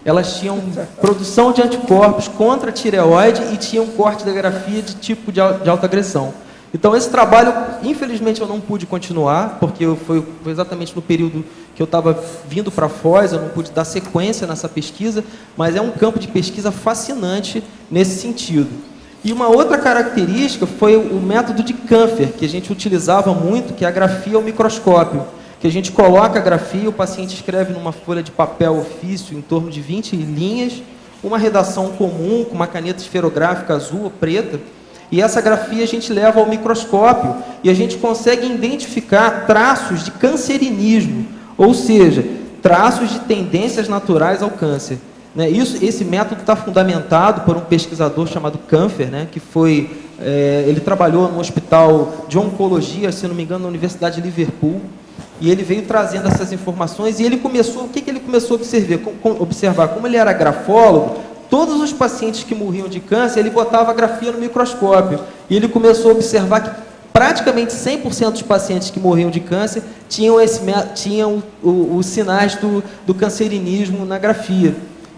Elas tinham produção de anticorpos contra a tireoide e tinham corte da grafia de tipo de autoagressão. Então, esse trabalho, infelizmente, eu não pude continuar, porque foi exatamente no período que eu estava vindo para Foz, eu não pude dar sequência nessa pesquisa, mas é um campo de pesquisa fascinante nesse sentido. E uma outra característica foi o método de Kampfer, que a gente utilizava muito, que é a grafia ao microscópio, que a gente coloca a grafia, o paciente escreve numa folha de papel ofício, em torno de 20 linhas, uma redação comum, com uma caneta esferográfica azul ou preta, e essa grafia a gente leva ao microscópio e a gente consegue identificar traços de cancerinismo, ou seja, traços de tendências naturais ao câncer. né? Esse método está fundamentado por um pesquisador chamado Kampfer, né? Que foi, ele trabalhou no hospital de oncologia, se não me engano, na Universidade de Liverpool, e ele veio trazendo essas informações, e ele começou, o que ele começou a observar? Como ele era grafólogo, todos os pacientes que morriam de câncer, ele botava a grafia no microscópio, e ele começou a observar que praticamente 100% dos pacientes que morriam de câncer tinham os sinais do cancerinismo na grafia.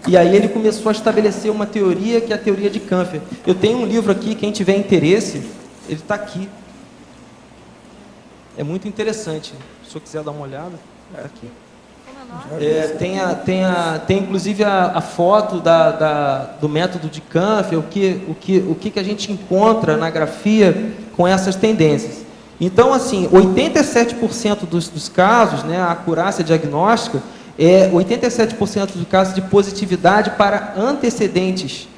E aí ele começou a estabelecer uma teoria, que é a teoria de Kampfer. Eu tenho um livro aqui, quem tiver interesse, ele está aqui. É muito interessante. Se eu quiser dar uma olhada, está aqui. Tem inclusive a foto do método de Kampfer, o que a gente encontra na grafia com essas tendências. Então, assim, 87% dos casos, né, a acurácia diagnóstica, 87% dos casos de positividade para antecedentes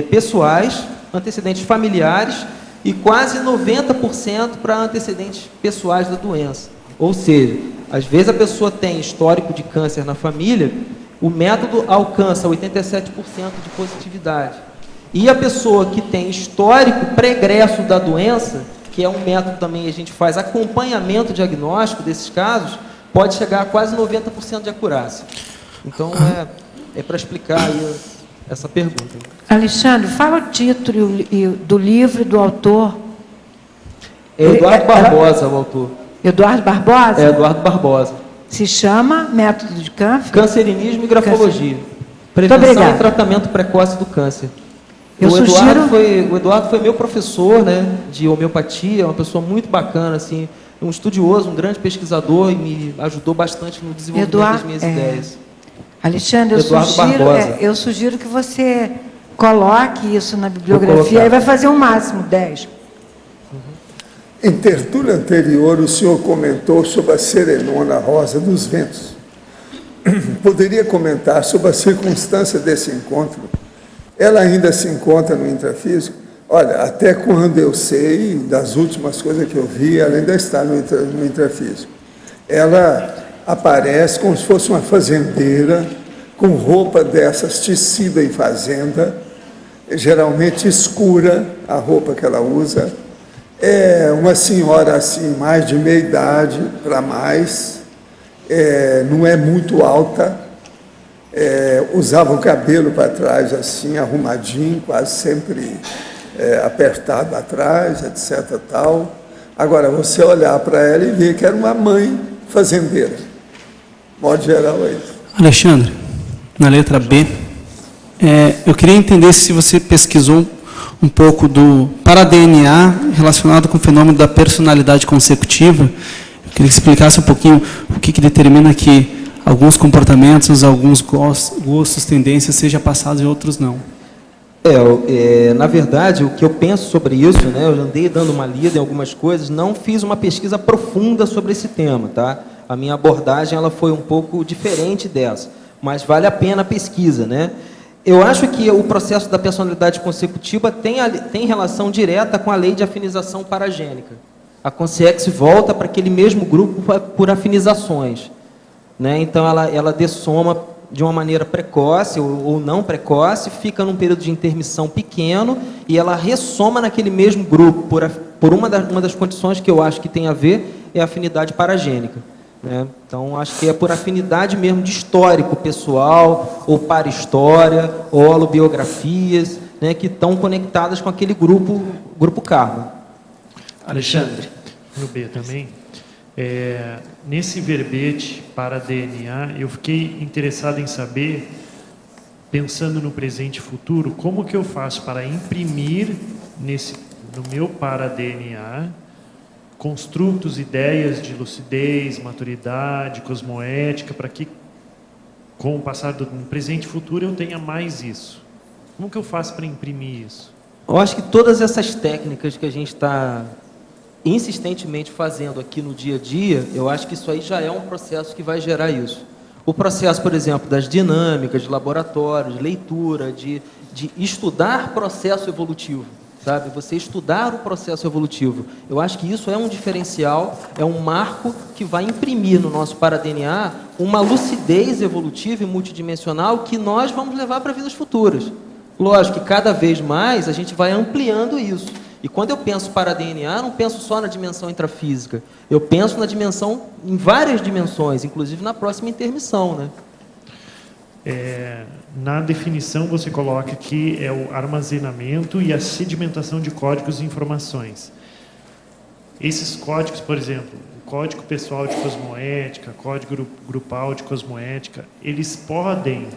pessoais, antecedentes familiares, e quase 90% para antecedentes pessoais da doença. Ou seja, às vezes a pessoa tem histórico de câncer na família, o método alcança 87% de positividade. E a pessoa que tem histórico pregresso da doença, que é um método também, a gente faz acompanhamento diagnóstico desses casos, pode chegar a quase 90% de acurácia. Então, é para explicar aí essa pergunta. Alexandre, fala o título do livro e do autor. É Eduardo Barbosa, o autor. Eduardo Barbosa? É, Eduardo Barbosa. Se chama Método de Kampfer? Cancerinismo e grafologia. Prevenção e tratamento precoce do câncer. O Eduardo foi meu professor, né, de homeopatia, uma pessoa muito bacana, assim, um estudioso, um grande pesquisador, e me ajudou bastante no desenvolvimento das minhas ideias. Alexandre, eu sugiro que você coloque isso na bibliografia e vai fazer um máximo 10. Em tertúlia anterior, o senhor comentou sobre a serenona rosa dos ventos. Poderia comentar sobre a circunstância desse encontro? Ela ainda se encontra no intrafísico? Olha, até quando eu sei, das últimas coisas que eu vi, ela ainda está no intrafísico. Ela aparece como se fosse uma fazendeira, com roupa dessas tecida em fazenda, geralmente escura a roupa que ela usa. É uma senhora assim, mais de meia idade para mais, não é muito alta, usava o cabelo para trás assim, arrumadinho, quase sempre apertado atrás, etc. Tal. Agora, você olhar para ela e ver que era uma mãe fazendeira. De modo geral, é isso. Alexandre, na letra B, eu queria entender se você pesquisou um pouco do para-DNA relacionado com o fenômeno da personalidade consecutiva. Eu queria que você explicasse um pouquinho o que determina que alguns comportamentos, alguns gostos, tendências sejam passados e outros não. Na verdade, o que eu penso sobre isso, né, eu andei dando uma lida em algumas coisas, não fiz uma pesquisa profunda sobre esse tema, tá? A minha abordagem ela foi um pouco diferente dessa, mas vale a pena a pesquisa, né? Eu acho que o processo da personalidade consecutiva tem relação direta com a lei de afinização paragênica. A consciência volta para aquele mesmo grupo por afinizações, né? Então, ela dessoma de uma maneira precoce ou não precoce, fica num período de intermissão pequeno e ela ressoma naquele mesmo grupo por uma das condições que eu acho que tem a ver é a afinidade paragênica. Né? Então, acho que é por afinidade mesmo de histórico pessoal, ou para história, ou holobiografias, né, que estão conectadas com aquele grupo karma. Alexandre, no B também, nesse verbete para DNA, eu fiquei interessado em saber, pensando no presente e futuro, como que eu faço para imprimir no meu para DNA construtos, ideias de lucidez, maturidade, cosmoética, para que, com o passar do presente e futuro, eu tenha mais isso. Como que eu faço para imprimir isso? Eu acho que todas essas técnicas que a gente está insistentemente fazendo aqui no dia a dia, eu acho que isso aí já é um processo que vai gerar isso. O processo, por exemplo, das dinâmicas, de laboratório, de leitura, de estudar processo evolutivo. sabe? Você estudar o processo evolutivo. Eu acho que isso é um diferencial, é um marco que vai imprimir no nosso para-DNA uma lucidez evolutiva e multidimensional que nós vamos levar para vidas futuras. Lógico que cada vez mais a gente vai ampliando isso. E quando eu penso para-DNA, não penso só na dimensão intrafísica. Eu penso na dimensão, em várias dimensões, inclusive na próxima intermissão, né? Na definição você coloca que é o armazenamento e a sedimentação de códigos e informações. Esses códigos, por exemplo, o código pessoal de cosmoética, código grupal de cosmoética, eles podem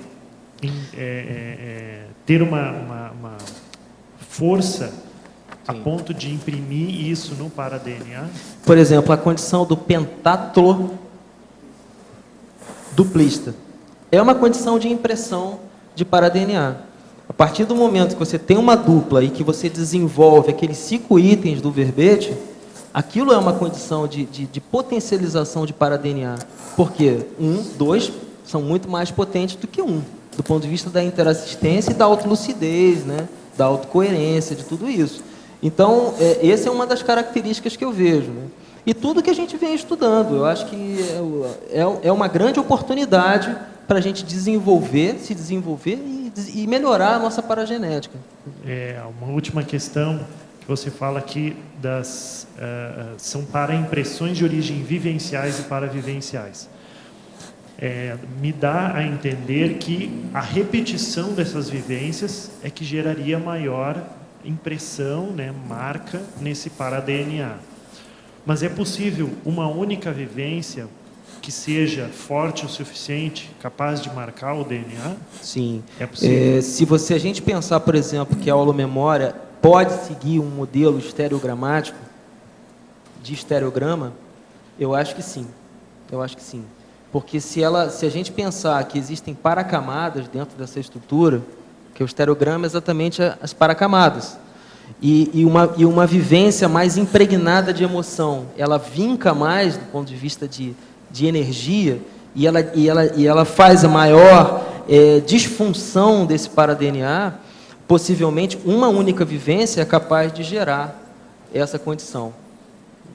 ter uma força a ponto de imprimir isso no para-DNA? Por exemplo, a condição do pentátulo duplista. É uma condição de impressão de para-DNA. A partir do momento que você tem uma dupla e que você desenvolve aqueles 5 itens do verbete, aquilo é uma condição de potencialização de para-DNA. Porque 1, 2 são muito mais potentes do que 1, do ponto de vista da interassistência e da autolucidez, né? Da autocoerência, de tudo isso. Então, essa é uma das características que eu vejo, né? E tudo que a gente vem estudando, eu acho que é uma grande oportunidade para a gente se desenvolver e melhorar a nossa paragenética. Uma última questão que você fala aqui são para impressões de origem vivenciais e paravivenciais. Me dá a entender que a repetição dessas vivências é que geraria maior impressão, né, marca nesse para-DNA. Mas é possível uma única vivência que seja forte o suficiente, capaz de marcar o DNA? Sim. É possível? Se a gente pensar, por exemplo, que a holomemória pode seguir um modelo estereogramático, de estereograma, eu acho que sim. Eu acho que sim. Porque se a gente pensar que existem paracamadas dentro dessa estrutura, que o estereograma é exatamente as paracamadas, e uma vivência mais impregnada de emoção, ela vinca mais do ponto de vista de energia, e ela faz a maior disfunção desse para-DNA, possivelmente uma única vivência é capaz de gerar essa condição.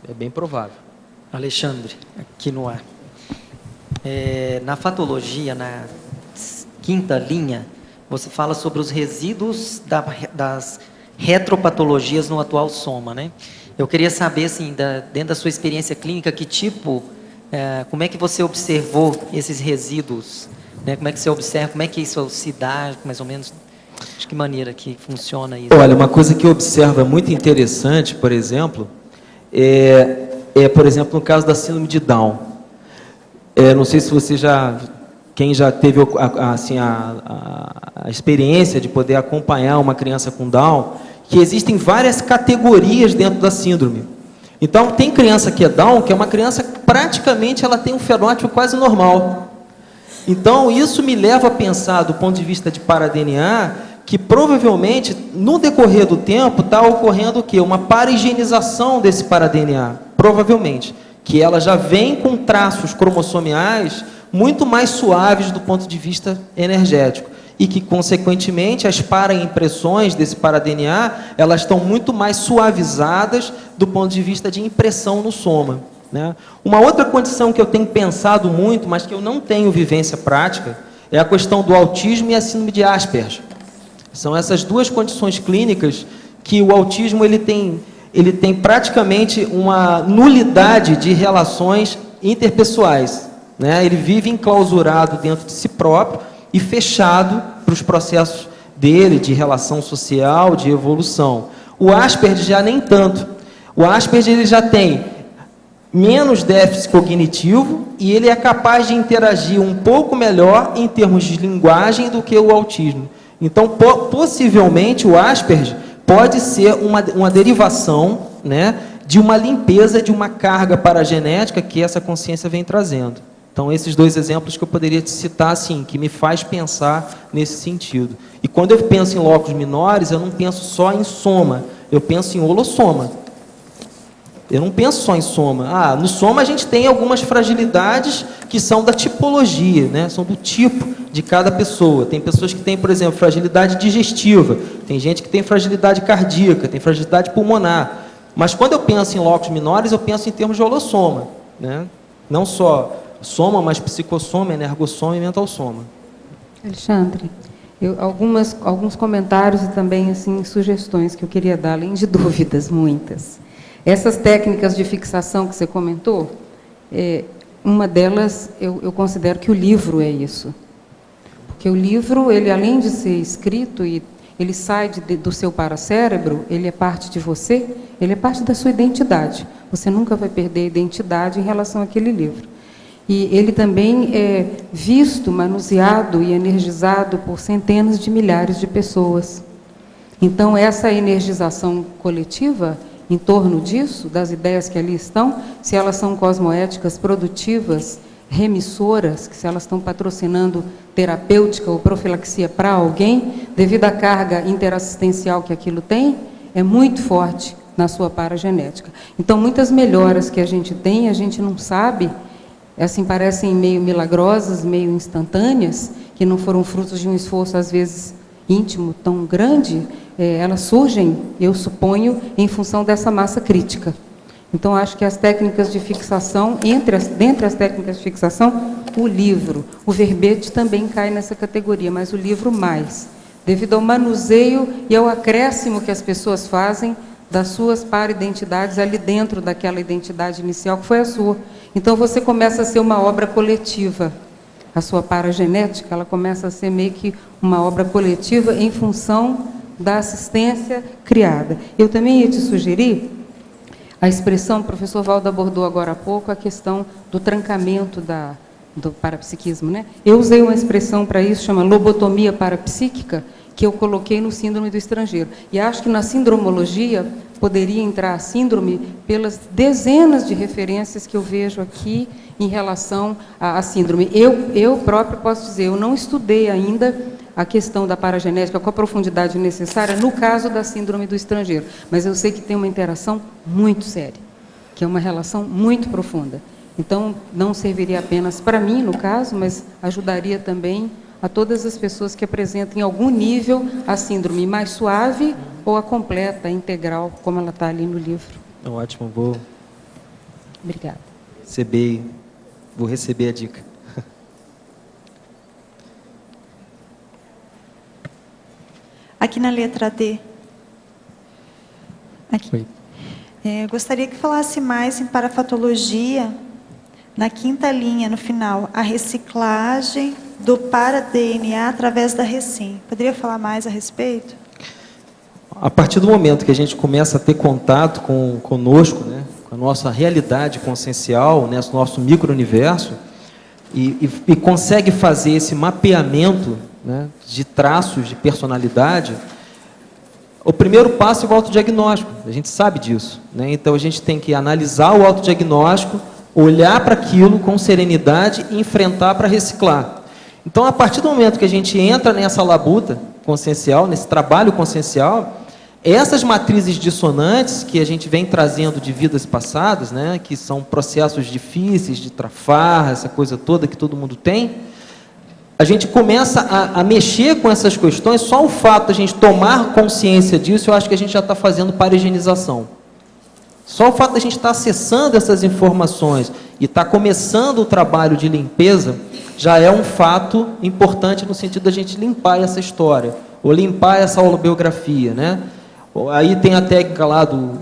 É bem provável. Alexandre, aqui no ar. Na fatologia, na 5ª linha, você fala sobre os resíduos das retropatologias no atual soma, né? Eu queria saber, assim, dentro da sua experiência clínica, que tipo, como é que você observou esses resíduos, né? Como é que você observa, como é que isso se dá, mais ou menos, de que maneira que funciona isso? Olha, uma coisa que eu observo muito interessante, por exemplo, por exemplo, no caso da síndrome de Down. Não sei se você quem já teve assim, a experiência de poder acompanhar uma criança com Down, que existem várias categorias dentro da síndrome. Então, tem criança que é Down, que é uma criança que praticamente ela tem um fenótipo quase normal. Então, isso me leva a pensar, do ponto de vista de para-DNA, que provavelmente, no decorrer do tempo, está ocorrendo o quê? Uma para-higienização desse para-DNA, provavelmente. Que ela já vem com traços cromossomiais muito mais suaves do ponto de vista energético. E que, consequentemente, as para-impressões desse para-DNA, elas estão muito mais suavizadas do ponto de vista de impressão no soma, né? Uma outra condição que eu tenho pensado muito, mas que eu não tenho vivência prática, é a questão do autismo e a síndrome de Asperger. São essas duas condições clínicas que o autismo ele tem praticamente uma nulidade de relações interpessoais, né? Ele vive enclausurado dentro de si próprio e fechado para os processos dele, de relação social, de evolução. O Asperger já nem tanto. O Asperger ele já tem menos déficit cognitivo e ele é capaz de interagir um pouco melhor em termos de linguagem do que o autismo. Então, possivelmente, o Asperger pode ser uma derivação, né, de uma limpeza de uma carga paragenética que essa consciência vem trazendo. Então, esses dois exemplos que eu poderia te citar, assim, que me faz pensar nesse sentido. E quando eu penso em locos menores, eu não penso só em soma, eu penso em holossoma. Eu não penso só em soma. No soma a gente tem algumas fragilidades que são da tipologia, né? São do tipo de cada pessoa. Tem pessoas que têm, por exemplo, fragilidade digestiva, tem gente que tem fragilidade cardíaca, tem fragilidade pulmonar. Mas quando eu penso em locos menores, eu penso em termos de holossoma, né? Não só soma, mas psicossoma, energossoma e mentalsoma. Alexandre, alguns comentários e também assim, sugestões que eu queria dar, além de dúvidas, muitas. Essas técnicas de fixação que você comentou, uma delas eu considero que o livro é isso. Porque o livro, ele além de ser escrito e ele sai do seu paracérebro, ele é parte de você, ele é parte da sua identidade. Você nunca vai perder a identidade em relação àquele livro. E ele também é visto, manuseado e energizado por centenas de milhares de pessoas. Então, essa energização coletiva, em torno disso, das ideias que ali estão, se elas são cosmoéticas, produtivas, remissoras, que se elas estão patrocinando terapêutica ou profilaxia para alguém, devido à carga interassistencial que aquilo tem, é muito forte na sua paragenética. Então, muitas melhoras que a gente tem, a gente não sabe, assim, parecem meio milagrosas, meio instantâneas, que não foram frutos de um esforço, às vezes, íntimo tão grande, elas surgem, eu suponho, em função dessa massa crítica. Então, acho que as técnicas de fixação, dentre as técnicas de fixação, o livro, o verbete também cai nessa categoria, mas o livro mais, devido ao manuseio e ao acréscimo que as pessoas fazem das suas para-identidades ali dentro daquela identidade inicial que foi a sua. Então, você começa a ser uma obra coletiva. A sua paragenética, ela começa a ser meio que uma obra coletiva em função da assistência criada. Eu também ia te sugerir a expressão, o professor Valdo abordou agora há pouco, a questão do trancamento do parapsiquismo, né? Eu usei uma expressão para isso, chama lobotomia parapsíquica, que eu coloquei no síndrome do estrangeiro. E acho que na sindromologia poderia entrar a síndrome pelas dezenas de referências que eu vejo aqui em relação à síndrome. Eu próprio posso dizer, eu não estudei ainda a questão da paragenética com a profundidade necessária no caso da síndrome do estrangeiro, mas eu sei que tem uma interação muito séria, que é uma relação muito profunda. Então, não serviria apenas para mim, no caso, mas ajudaria também a todas as pessoas que apresentam em algum nível a síndrome mais suave ou a completa, a integral, como ela está ali no livro. Ótimo, vou Obrigada. Vou receber a dica. Aqui na letra D. Aqui. Gostaria que falasse mais em parafatologia, na quinta linha, no final, a reciclagem do para-DNA através da recim. Poderia falar mais a respeito? A partir do momento que a gente começa a ter contato conosco, né, com a nossa realidade consciencial, né, nosso micro-universo, e consegue fazer esse mapeamento, né, de traços de personalidade, o primeiro passo é o autodiagnóstico, a gente sabe disso, né? Então a gente tem que analisar o autodiagnóstico, olhar para aquilo com serenidade e enfrentar para reciclar. Então, a partir do momento que a gente entra nessa labuta consciencial, nesse trabalho consciencial, essas matrizes dissonantes que a gente vem trazendo de vidas passadas, né, que são processos difíceis de trafarra, essa coisa toda que todo mundo tem, a gente começa a mexer com essas questões. Só o fato de a gente tomar consciência disso, eu acho que a gente já está fazendo para-higienização. Só o fato de a gente estar acessando essas informações e estar começando o trabalho de limpeza, já é um fato importante no sentido da gente limpar essa história, ou limpar essa holobiografia, né? Aí tem a técnica lá do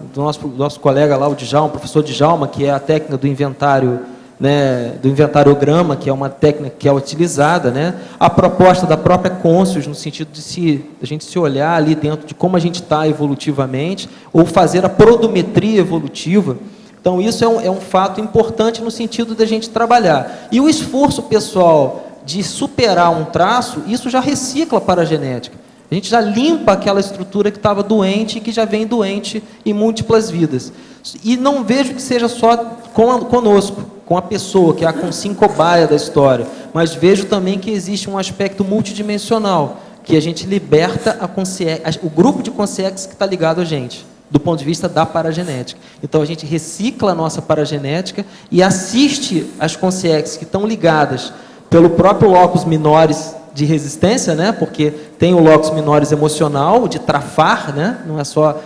nosso colega lá, o Djalma, o professor Djalma, que é a técnica do inventário, né, do inventariograma, que é uma técnica que é utilizada, né? A proposta da própria Conscius, no sentido de a gente se olhar ali dentro de como a gente está evolutivamente, ou fazer a prodometria evolutiva. Então, isso é um fato importante no sentido da gente trabalhar. E o esforço pessoal de superar um traço, isso já recicla para a genética. A gente já limpa aquela estrutura que estava doente e que já vem doente em múltiplas vidas. E não vejo que seja só conosco, com a pessoa, que é a consim-cobaia da história, mas vejo também que existe um aspecto multidimensional, que a gente liberta o grupo de consciências que está ligado a gente, do ponto de vista da paragenética. Então, a gente recicla a nossa paragenética e assiste as consciex que estão ligadas pelo próprio locus minores de resistência, né? Porque tem o locus minores emocional, de trafar, né? Não é só...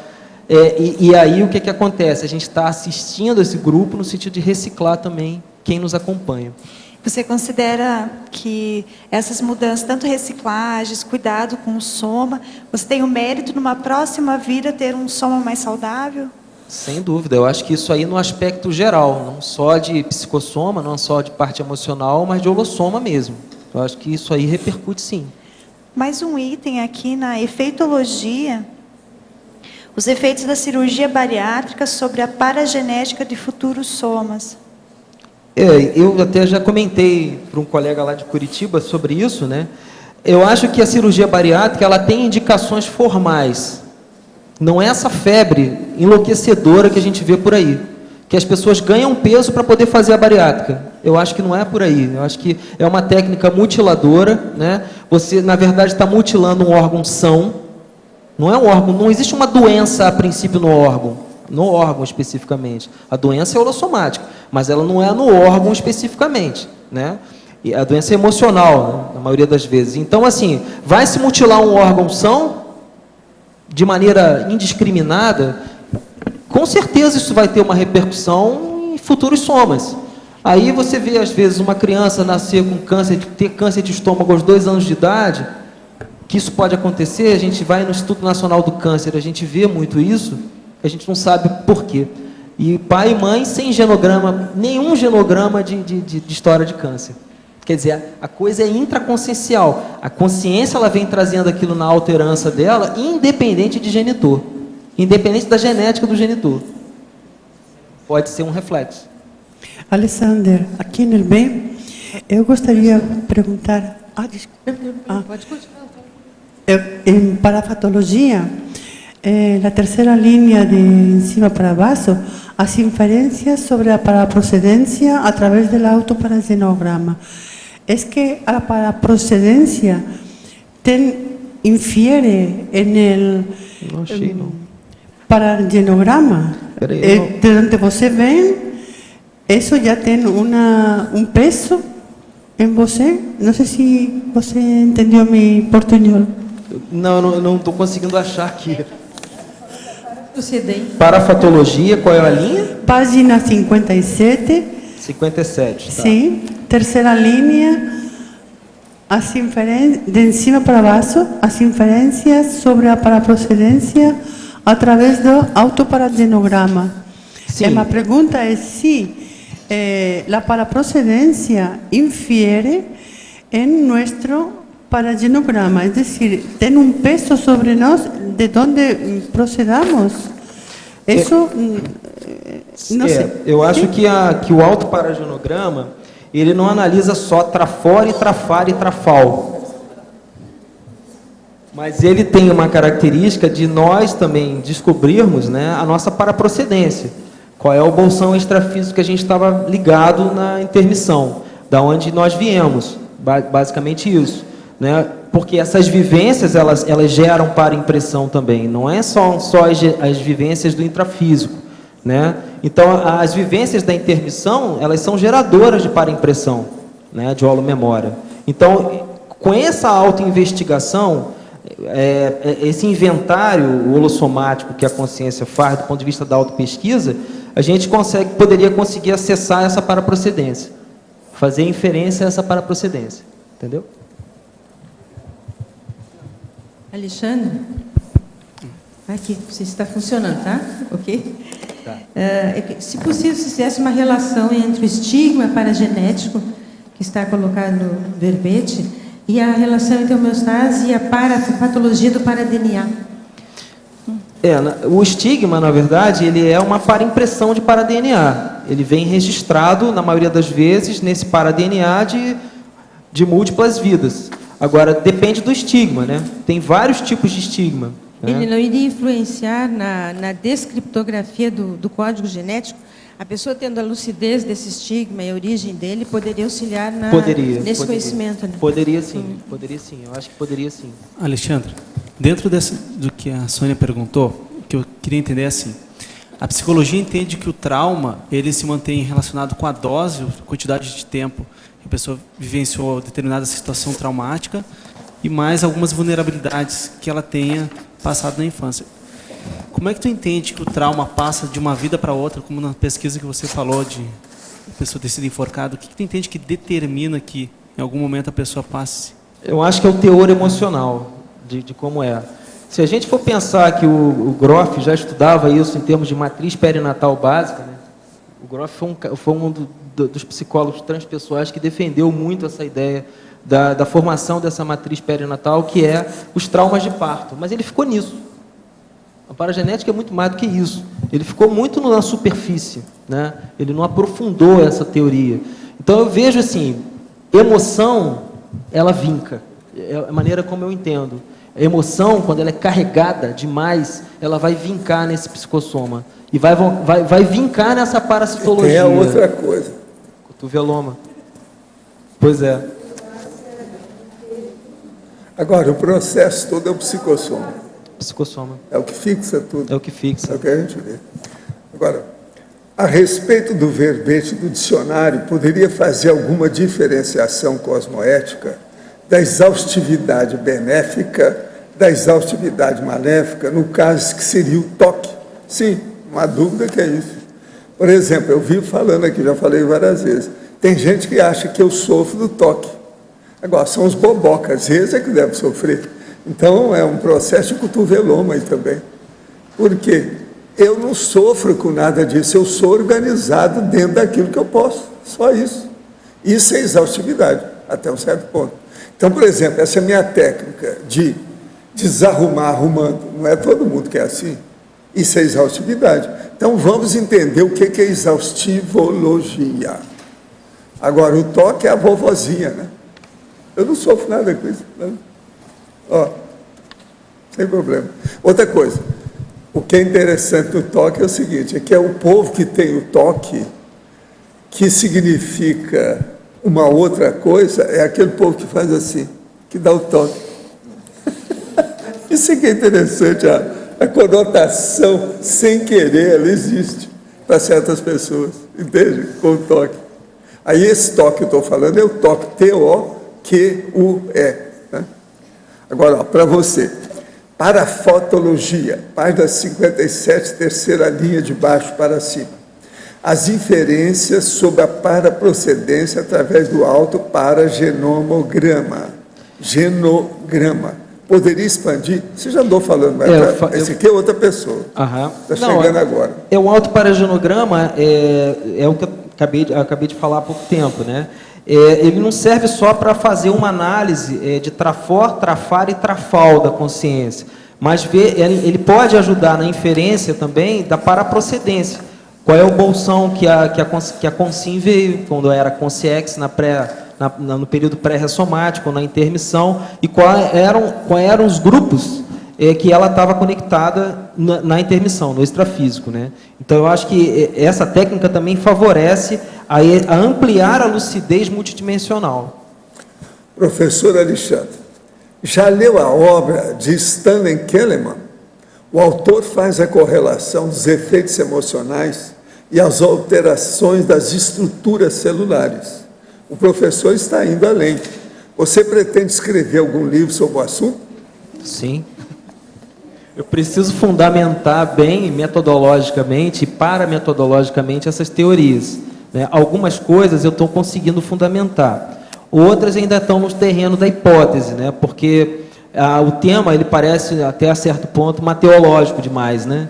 E aí, o que acontece? A gente está assistindo esse grupo no sentido de reciclar também quem nos acompanha. Você considera que essas mudanças, tanto reciclagens, cuidado com o soma, você tem o mérito, numa próxima vida, ter um soma mais saudável? Sem dúvida. Eu acho que isso aí no aspecto geral, não só de psicossoma, não só de parte emocional, mas de holossoma mesmo. Eu acho que isso aí repercute sim. Mais um item aqui na efeitologia, os efeitos da cirurgia bariátrica sobre a paragenética de futuros somas. Eu até já comentei para um colega lá de Curitiba sobre isso, né? Eu acho que a cirurgia bariátrica ela tem indicações formais. Não é essa febre enlouquecedora que a gente vê por aí, que as pessoas ganham peso para poder fazer a bariátrica. Eu acho que não é por aí. Eu acho que é uma técnica mutiladora, né? Você, na verdade, está mutilando um órgão são. Não é um órgão, não existe uma doença a princípio no órgão especificamente. A doença é holossomática, mas ela não é no órgão especificamente, né? E a doença é emocional, né? Na maioria das vezes. Então, assim, vai se mutilar um órgão são de maneira indiscriminada, com certeza isso vai ter uma repercussão em futuros somas. Aí você vê, às vezes, uma criança nascer com câncer, ter câncer de estômago aos 2 anos de idade, que isso pode acontecer, a gente vai no Instituto Nacional do Câncer, a gente vê muito isso, a gente não sabe por quê. E pai e mãe sem genograma, nenhum genograma de história de câncer. Quer dizer, a coisa é intraconsciencial. A consciência ela vem trazendo aquilo na alterança dela, independente de genitor. Independente da genética do genitor. Pode ser um reflexo. Alexander, aqui no B, eu gostaria de perguntar... desculpa. Pode continuar. En parafatología, la tercera línea de encima para abajo, as inferencias sobre la paraprocedencia a través del autoparagenograma. Es que a la paraprocedencia infiere en el paragenograma, de donde você vem, eso ya tiene un peso en você. No sé si você entendió mi portuñol. Não estou conseguindo achar aqui. Parafatologia, qual é a linha? Página 57. 57, tá. Sim, terceira linha, de encima para baixo, as inferências sobre a paraprocedência através do autoparagenograma. A pergunta é se a paraprocedência infiere em nosso paragenograma, es decir, tem um peso sobre nós de onde procedamos. Isso, não sei. Eu acho que o autoparagenograma, ele não analisa só trafora e trafar e trafal. Mas ele tem uma característica de nós também descobrirmos, né, a nossa paraprocedência. Qual é o bolsão extrafísico que a gente estava ligado na intermissão, da onde nós viemos, basicamente isso. Né? Porque essas vivências, elas geram para impressão também, não é só as vivências do intrafísico. Né? Então, as vivências da intermissão, elas são geradoras de para-impressão, né, de holomemória. Então, com essa autoinvestigação, esse inventário holossomático que a consciência faz do ponto de vista da autopesquisa, a gente poderia conseguir acessar essa paraprocedência, fazer inferência a essa paraprocedência. Entendeu? Alexandre, aqui, você está funcionando, tá? Ok? Tá. Se possível, se fizesse uma relação entre o estigma paragenético, que está colocado no verbete, e a relação entre a homeostase e a patologia do para-DNA. O estigma, na verdade, ele é uma para-impressão de para-DNA. Ele vem registrado, na maioria das vezes, nesse para-DNA de múltiplas vidas. Agora, depende do estigma, né? Tem vários tipos de estigma. Né? Ele não iria influenciar na descriptografia do código genético? A pessoa tendo a lucidez desse estigma e a origem dele, poderia auxiliar nesse conhecimento? Né? Poderia sim, poderia sim. Eu acho que poderia sim. Alexandre, dentro do que a Sônia perguntou, que eu queria entender é assim. A psicologia entende que o trauma, ele se mantém relacionado com a dose, a quantidade de tempo que a pessoa vivenciou determinada situação traumática e mais algumas vulnerabilidades que ela tenha passado na infância. Como é que tu entende que o trauma passa de uma vida para outra, como na pesquisa que você falou de a pessoa ter sido enforcada? O que tu entende que determina que em algum momento a pessoa passe? Eu acho que é o teor emocional de como é. Se a gente for pensar que o Groff já estudava isso em termos de matriz perinatal básica, né? O Groff foi um dos psicólogos transpessoais que defendeu muito essa ideia da formação dessa matriz perinatal, que é os traumas de parto. Mas ele ficou nisso. A paragenética é muito mais do que isso. Ele ficou muito na superfície, né? Ele não aprofundou essa teoria. Então eu vejo assim, emoção, ela vinca. É a maneira como eu entendo. A emoção, quando ela é carregada demais, ela vai vincar nesse psicossoma. E vai vincar nessa parasitologia. Tem a outra coisa. Cotoveloma. Pois é. Agora, o processo todo é o psicossoma. Psicossoma. É o que fixa tudo. É o que fixa. É o que a gente vê. Agora, a respeito do verbete do dicionário, poderia fazer alguma diferenciação cosmoética da exaustividade benéfica, da exaustividade maléfica, no caso que seria o toque? Sim, não há dúvida que é isso. Por exemplo, eu vivo falando aqui, já falei várias vezes, tem gente que acha que eu sofro do toque. Agora, são os bobocas, esse é que deve sofrer. Então, é um processo de cotoveloma aí também. Por quê? Eu não sofro com nada disso, eu sou organizado dentro daquilo que eu posso, só isso. Isso é exaustividade, até um certo ponto. Então, por exemplo, essa é a minha técnica de desarrumar arrumando. Não é todo mundo que é assim. Isso é exaustividade. Então, vamos entender o que é exaustivologia. Agora, o toque é a vovozinha, né? Eu não sofro nada com isso. Né? Ó, sem problema. Outra coisa, o que é interessante no toque é o seguinte, é que é o povo que tem o toque, que significa uma outra coisa, é aquele povo que faz assim, que dá o toque. Isso aqui é interessante, a conotação sem querer, ela existe para certas pessoas, entende? Com o toque. Aí esse toque que eu estou falando é o toque T-O-Q-U-E. Né? Agora, para você, parafotologia, página 57, terceira linha de baixo para cima. As inferências sobre a paraprocedência através do autoparagenomograma. Genograma. Poderia expandir? Você já andou falando, mas esse aqui é outra pessoa. Está chegando agora. O autoparagenograma é o que eu acabei de falar há pouco tempo, né? Ele não serve só para fazer uma análise de trafor, trafar e trafal da consciência, mas ele pode ajudar na inferência também da paraprocedência. Qual é o bolsão que a Consim veio, quando era Consciex, no período pré-ressomático, na intermissão, e quais eram os grupos que ela estava conectada na intermissão, no extrafísico, né? Então, eu acho que essa técnica também favorece a ampliar a lucidez multidimensional. Professor Alexandre, já leu a obra de Stanley Keleman? O autor faz a correlação dos efeitos emocionais e as alterações das estruturas celulares. O professor está indo além. Você pretende escrever algum livro sobre o assunto? Sim. Eu preciso fundamentar bem metodologicamente e parametodologicamente essas teorias. Né? Algumas coisas eu estou conseguindo fundamentar. Outras ainda estão no terreno da hipótese, né? Porque o tema ele parece até a certo ponto mateológico demais, né?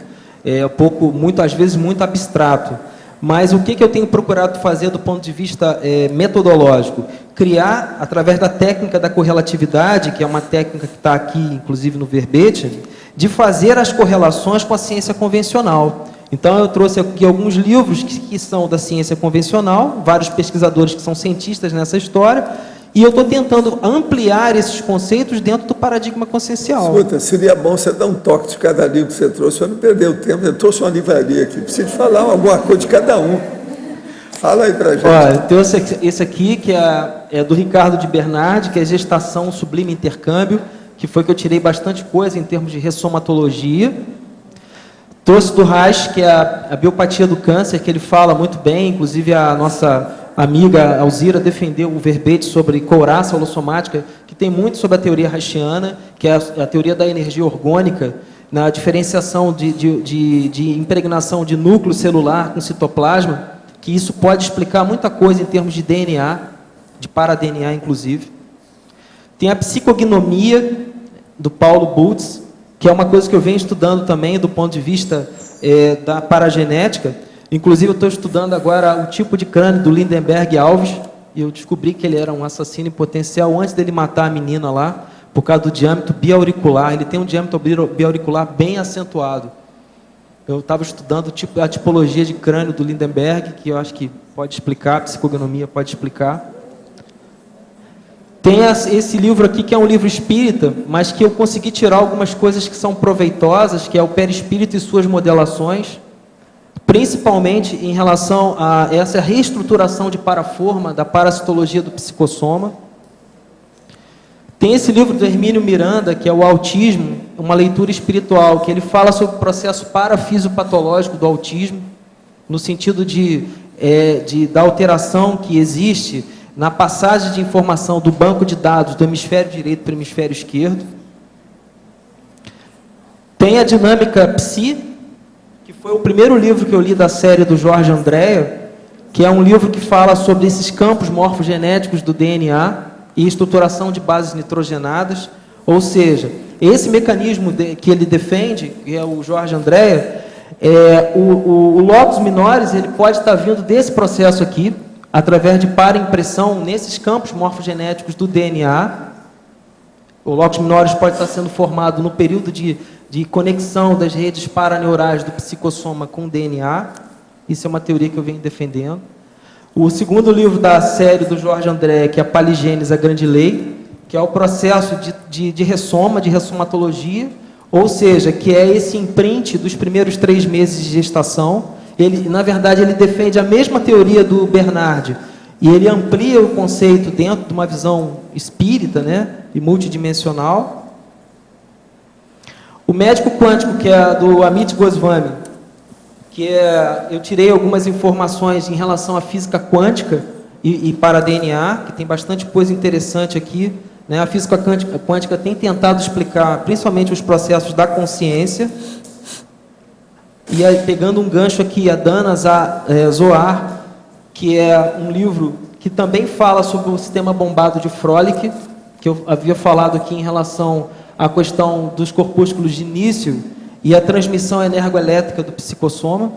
Às vezes muito abstrato. Mas o que eu tenho procurado fazer do ponto de vista metodológico? Criar, através da técnica da correlatividade, que é uma técnica que está aqui, inclusive no verbete, de fazer as correlações com a ciência convencional. Então, eu trouxe aqui alguns livros que são da ciência convencional, vários pesquisadores que são cientistas nessa história, e eu estou tentando ampliar esses conceitos dentro do paradigma consciencial. Escuta, seria bom você dar um toque de cada livro que você trouxe, para não perder o tempo. Eu trouxe uma livraria aqui, preciso falar alguma coisa de cada um. Fala aí para a gente. Olha, eu trouxe esse aqui, que é do Ricardo de Bernardi, que é Gestação, Sublime Intercâmbio, que foi que eu tirei bastante coisa em termos de ressomatologia. Trouxe do Reich, que é a biopatia do câncer, que ele fala muito bem, inclusive a nossa amiga Alzira defendeu o verbete sobre couraça holossomática, que tem muito sobre a teoria reichiana, que é a teoria da energia orgânica, na diferenciação de impregnação de núcleo celular com citoplasma, que isso pode explicar muita coisa em termos de DNA, de para-DNA, inclusive. Tem a psicognomia, do Paulo Bultz, que é uma coisa que eu venho estudando também do ponto de vista da paragenética. Inclusive, eu estou estudando agora o tipo de crânio do Lindenberg Alves, e eu descobri que ele era um assassino em potencial antes dele matar a menina lá, por causa do diâmetro biauricular. Ele tem um diâmetro biauricular bem acentuado. Eu estava estudando a tipologia de crânio do Lindenberg, que eu acho que pode explicar, a psicognomia pode explicar. Tem esse livro aqui, que é um livro espírita, mas que eu consegui tirar algumas coisas que são proveitosas, que é o Perispírito e suas modelações, principalmente em relação a essa reestruturação de paraforma, da parasitologia do psicossoma. Tem esse livro do Hermínio Miranda, que é o Autismo, uma leitura espiritual, que ele fala sobre o processo parafisiopatológico do autismo, no sentido da alteração que existe na passagem de informação do banco de dados do hemisfério direito para o hemisfério esquerdo. Tem a Dinâmica Psi, que foi o primeiro livro que eu li da série do Jorge Andréa, que é um livro que fala sobre esses campos morfogenéticos do DNA e estruturação de bases nitrogenadas. Ou seja, esse mecanismo que ele defende, que é o Jorge Andréa, o locus minoris, ele pode estar vindo desse processo aqui, através de para-impressão nesses campos morfogenéticos do DNA. O locus minoris pode estar sendo formado no período de conexão das redes paraneurais do psicossoma com o DNA. Isso é uma teoria que eu venho defendendo. O segundo livro da série do Jorge André, que é a Paligênese, a Grande Lei, que é o processo de ressoma, de ressomatologia, ou seja, que é esse imprint dos primeiros 3 meses de gestação. Ele, na verdade, ele defende a mesma teoria do Bernard, e ele amplia o conceito dentro de uma visão espírita, né, e multidimensional. O Médico Quântico, que é do Amit Goswami, que eu tirei algumas informações em relação à física quântica e para DNA, que tem bastante coisa interessante aqui, né? A física quântica tem tentado explicar principalmente os processos da consciência. E aí, pegando um gancho aqui, a Dana Zohar, que é um livro que também fala sobre o sistema bombado de Froelich, que eu havia falado aqui em relação à questão dos corpúsculos de início e a transmissão energoelétrica do psicossoma.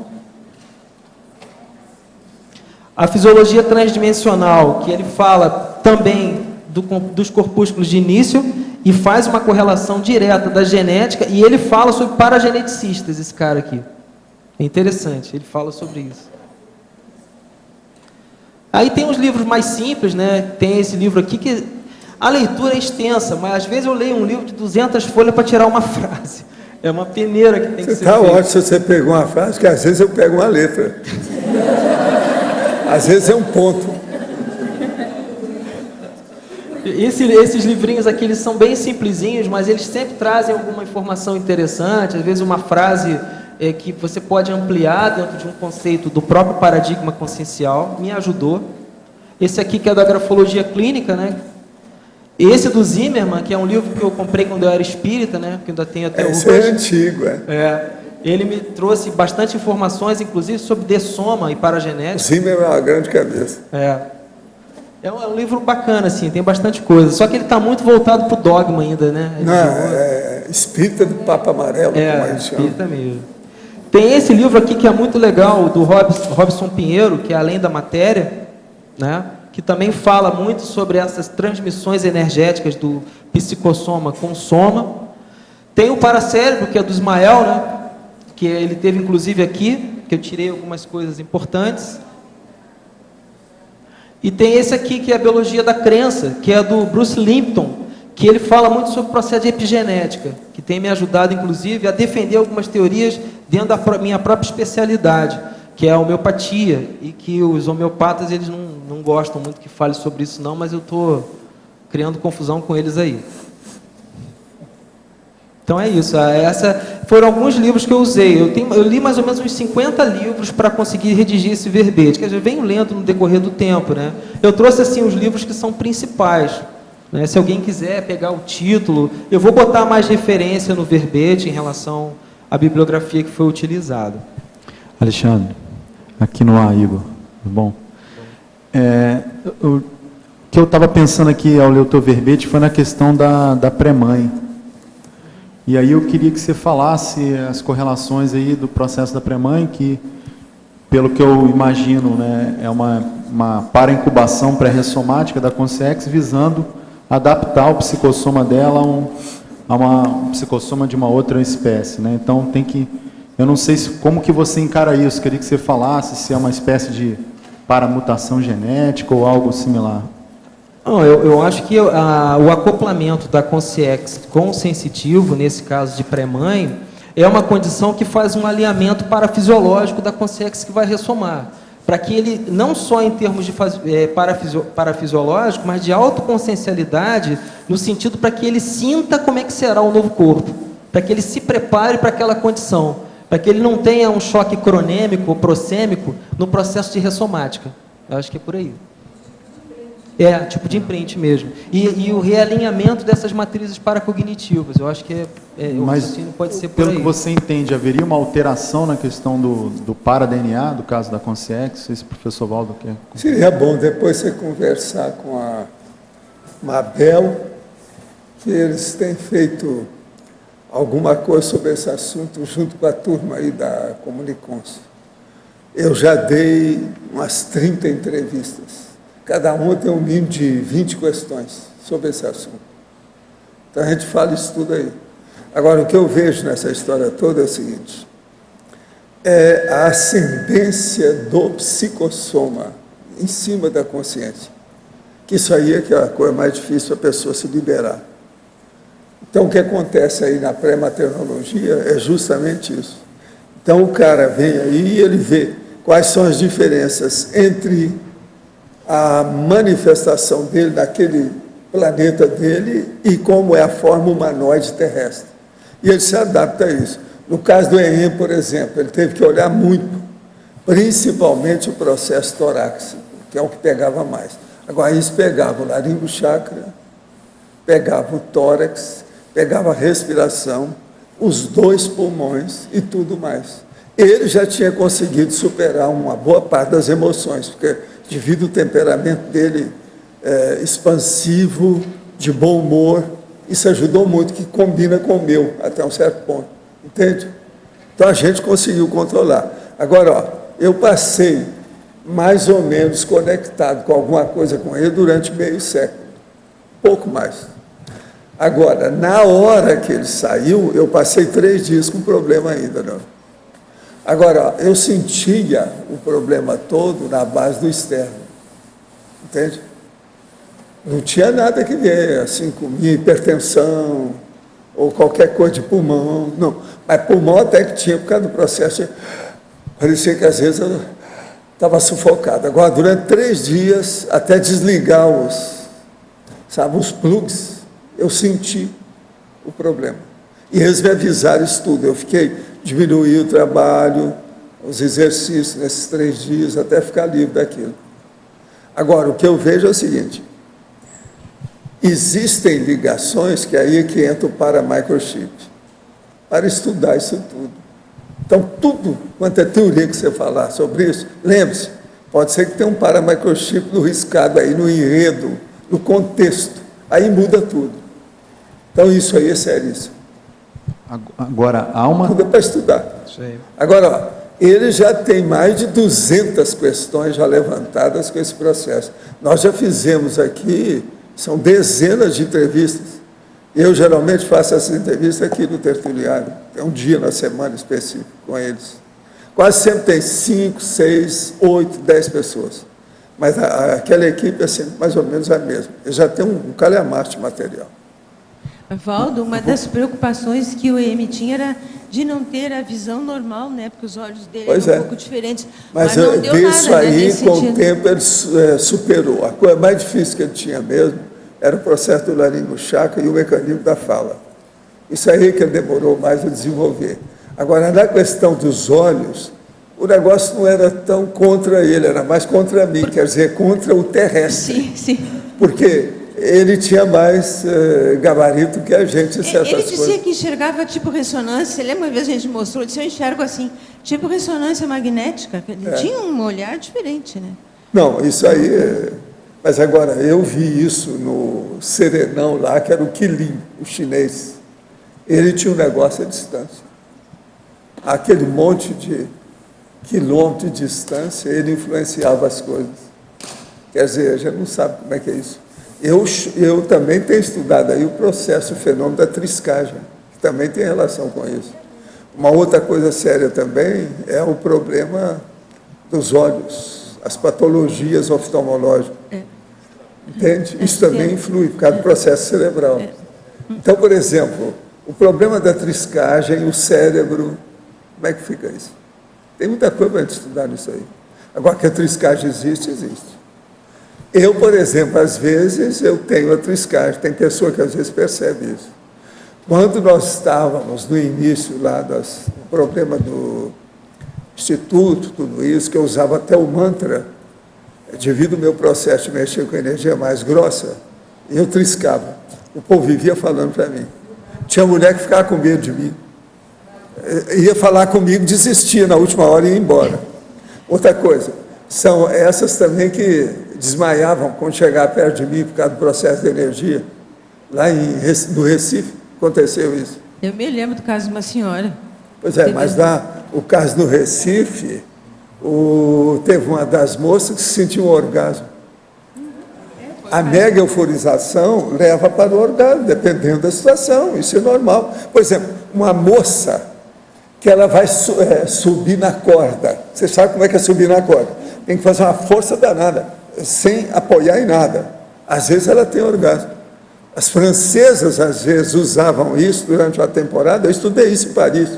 A fisiologia transdimensional, que ele fala também dos corpúsculos de início e faz uma correlação direta da genética, e ele fala sobre parageneticistas, esse cara aqui. É interessante, ele fala sobre isso. Aí tem uns livros mais simples, né? Tem esse livro aqui que a leitura é extensa, mas às vezes eu leio um livro de 200 folhas para tirar uma frase. É uma peneira que tem que ser feita. Está ótimo se você pegou uma frase, que às vezes eu pego uma letra. Às vezes é um ponto. Esses livrinhos aqui, eles são bem simplesinhos, mas eles sempre trazem alguma informação interessante, às vezes uma frase que você pode ampliar dentro de um conceito do próprio paradigma consciencial. Me ajudou. Esse aqui, que é da grafologia clínica, né? Esse do Zimmermann, que é um livro que eu comprei quando eu era espírita, né? Que ainda tem até hoje. Esse é antigo, Ele me trouxe bastante informações, inclusive sobre dessoma e paragenética. O Zimmermann é uma grande cabeça. É um livro bacana, assim, tem bastante coisa. Só que ele está muito voltado para o dogma ainda, né? Espírita do Papa Amarelo, como a gente chama. Espírita mesmo. Tem esse livro aqui que é muito legal, do Robson Pinheiro, que é Além da Matéria, né? Que também fala muito sobre essas transmissões energéticas do psicossoma com soma. Tem o Paracérebro, que é do Ismael, né? Que ele teve inclusive aqui, que eu tirei algumas coisas importantes. E tem esse aqui, que é a Biologia da Crença, que é do Bruce Lipton, que ele fala muito sobre o processo de epigenética, que tem me ajudado, inclusive, a defender algumas teorias dentro da minha própria especialidade, que é a homeopatia, e que os homeopatas eles não gostam muito que fale sobre isso não, mas eu estou criando confusão com eles aí. Então é isso. Foram alguns livros que eu usei. Eu li mais ou menos uns 50 livros para conseguir redigir esse verbete. Quer dizer, venho lendo no decorrer do tempo, né? Eu trouxe assim os livros que são principais. Né? Se alguém quiser pegar o título, eu vou botar mais referência no verbete em relação à bibliografia que foi utilizada. Alexandre, aqui no ar, Igor. Tudo bom? O que eu estava pensando aqui ao ler o teu verbete foi na questão da pré-mãe. E aí eu queria que você falasse as correlações aí do processo da pré-mãe, que, pelo que eu imagino, né, é uma para-incubação pré-ressomática da consciência visando adaptar o psicossoma dela a um psicossoma de uma outra espécie. Né? Então, eu não sei como que você encara isso, queria que você falasse se é uma espécie de paramutação genética ou algo similar. Não, eu acho que o acoplamento da consciência com o sensitivo, nesse caso de pré-mãe, é uma condição que faz um alinhamento parafisiológico da consciência que vai ressomar. Para que ele, não só em termos de parafisiológico, mas de autoconsciencialidade, no sentido para que ele sinta como é que será o novo corpo, para que ele se prepare para aquela condição, para que ele não tenha um choque cronêmico ou prosêmico no processo de ressomática. Eu acho que é por aí. Tipo de imprint mesmo. E o realinhamento dessas matrizes paracognitivas. Eu acho que o raciocínio pode ser por aí. Pelo que você entende, haveria uma alteração na questão do para-DNA, do caso da consciência? Não sei se o professor Valdo quer. Seria bom depois você conversar com a Mabel, que eles têm feito alguma coisa sobre esse assunto junto com a turma aí da Comunicons. Eu já dei umas 30 entrevistas. Cada uma tem um mínimo de 20 questões sobre esse assunto. Então a gente fala isso tudo aí. Agora, o que eu vejo nessa história toda é o seguinte: é a ascendência do psicossoma em cima da consciência. Que isso aí é que é a coisa mais difícil a pessoa se liberar. Então, o que acontece aí na pré-maternologia é justamente isso. Então, o cara vem aí e ele vê quais são as diferenças entre a manifestação dele naquele planeta dele e como é a forma humanoide terrestre. E ele se adapta a isso. No caso do EM, por exemplo, ele teve que olhar muito, principalmente o processo torácico, que é o que pegava mais. Agora, isso pegava o laringochakra, pegava o tórax, pegava a respiração, os 2 pulmões e tudo mais. Ele já tinha conseguido superar uma boa parte das emoções, porque devido ao temperamento dele expansivo, de bom humor, isso ajudou muito, que combina com o meu, até um certo ponto, entende? Então a gente conseguiu controlar. Agora, eu passei mais ou menos conectado com alguma coisa com ele durante meio século, pouco mais. Agora, na hora que ele saiu, eu passei 3 dias com problema ainda, não. Agora, eu sentia o problema todo na base do externo, entende? Não tinha nada que ver, assim, com minha hipertensão, ou qualquer coisa de pulmão, não. Mas pulmão até que tinha, por causa do processo, parecia que às vezes eu estava sufocado. Agora, durante 3 dias, até desligar os plugs, eu senti o problema. E eles me avisaram isso tudo, eu diminuí o trabalho, os exercícios nesses 3 dias, até ficar livre daquilo. Agora, o que eu vejo é o seguinte: existem ligações que aí é que entra o para-microchip, para estudar isso tudo. Então, tudo quanto é teoria que você falar sobre isso, lembre-se, pode ser que tenha um para-microchip no riscado aí, no enredo, no contexto, aí muda tudo. Então, isso aí é seríssimo. Agora, há uma... Tudo é para estudar. Agora, ele já tem mais de 200 questões já levantadas com esse processo. Nós já fizemos aqui, são dezenas de entrevistas. Eu geralmente faço essas entrevistas aqui no Tertuliário. É um dia na semana específico com eles. Quase sempre tem 5, 6, 8, 10 pessoas. Mas aquela equipe é sempre mais ou menos a mesma. Eu já tenho um calhamaço de material. Valdo, uma das preocupações que o EM tinha era de não ter a visão normal, né? Porque os olhos dele eram um pouco diferentes. Mas não deu nada, isso aí, né, com o tempo, ele superou. A coisa mais difícil que ele tinha mesmo era o processo do laringochakra e o mecanismo da fala. Isso aí que ele demorou mais a desenvolver. Agora, na questão dos olhos, o negócio não era tão contra ele, era mais contra mim, quer dizer, contra o terrestre. Sim, sim. Porque ele tinha mais gabarito que a gente em certas coisas. Ele dizia que enxergava tipo ressonância. Você lembra uma vez a gente mostrou? Ele disse, eu enxergo assim, tipo ressonância magnética. Ele tinha um olhar diferente, né? Não, isso aí... Mas agora, eu vi isso no Serenão lá, que era o Quilin, o chinês. Ele tinha um negócio à distância. Aquele monte de quilômetros de distância, ele influenciava as coisas. Quer dizer, a gente não sabe como é que é isso. Eu também tenho estudado aí o processo, o fenômeno da triscagem, que também tem relação com isso. Uma outra coisa séria também é o problema dos olhos, as patologias oftalmológicas. Entende? Isso também influi por causa do processo cerebral. Então, por exemplo, o problema da triscagem, o cérebro, como é que fica isso? Tem muita coisa para a gente estudar nisso aí. Agora que a triscagem existe, existe. Eu, por exemplo, às vezes, eu tenho a triscagem, tem pessoa que às vezes percebe isso. Quando nós estávamos no início lá do problema do instituto, tudo isso, que eu usava até o mantra, devido ao meu processo de mexer com energia mais grossa, eu triscava. O povo vivia falando para mim. Tinha mulher que ficava com medo de mim. Ia falar comigo, desistia na última hora e ia embora. Outra coisa, são essas também que desmaiavam quando chegavam perto de mim por causa do processo de energia. Lá no Recife, aconteceu isso. Eu me lembro do caso de uma senhora. Pois é, mas lá, o caso no Recife, teve uma das moças que sentiu um orgasmo. A mega euforização leva para o orgasmo, dependendo da situação, isso é normal. Por exemplo, uma moça que ela vai subir na corda. Você sabe como é que é subir na corda? Tem que fazer uma força danada, sem apoiar em nada. Às vezes ela tem orgasmo. As francesas, às vezes, usavam isso durante a temporada, eu estudei isso em Paris,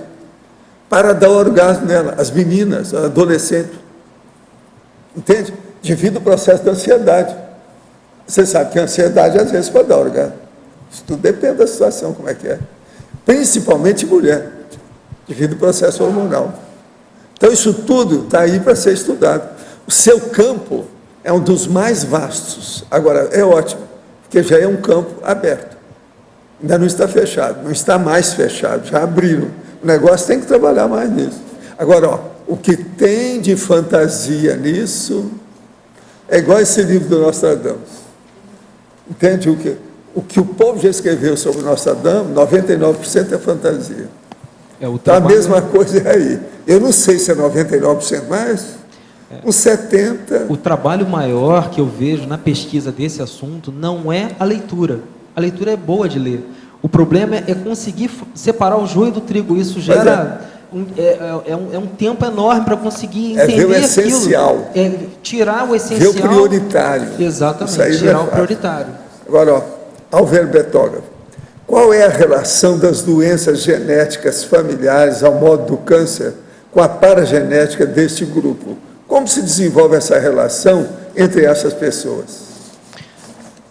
para dar orgasmo nela, as meninas, as adolescentes. Entende? Devido ao processo da ansiedade. Você sabe que a ansiedade, às vezes, pode dar orgasmo. Isso tudo depende da situação, como é que é. Principalmente mulher, devido ao processo hormonal. Então, isso tudo está aí para ser estudado. O seu campo é um dos mais vastos. Agora, é ótimo, porque já é um campo aberto. Ainda não está fechado, não está mais fechado, já abriram. O negócio tem que trabalhar mais nisso. Agora, o que tem de fantasia nisso é igual esse livro do Nostradamus. Entende? O que o povo já escreveu sobre o Nostradamus, 99% é fantasia. Então, a mesma coisa é aí. Eu não sei se é 99%, mas uns 70%. O trabalho maior que eu vejo na pesquisa desse assunto não é a leitura. A leitura é boa de ler. O problema é conseguir separar o joio do trigo. Isso gera um tempo enorme para conseguir entender ver o essencial. Tirar o essencial. Ver o prioritário. Exatamente, tirar o prioritário. Agora, ao verbetógrafo, qual é a relação das doenças genéticas familiares ao modo do câncer com a paragenética deste grupo? Como se desenvolve essa relação entre essas pessoas?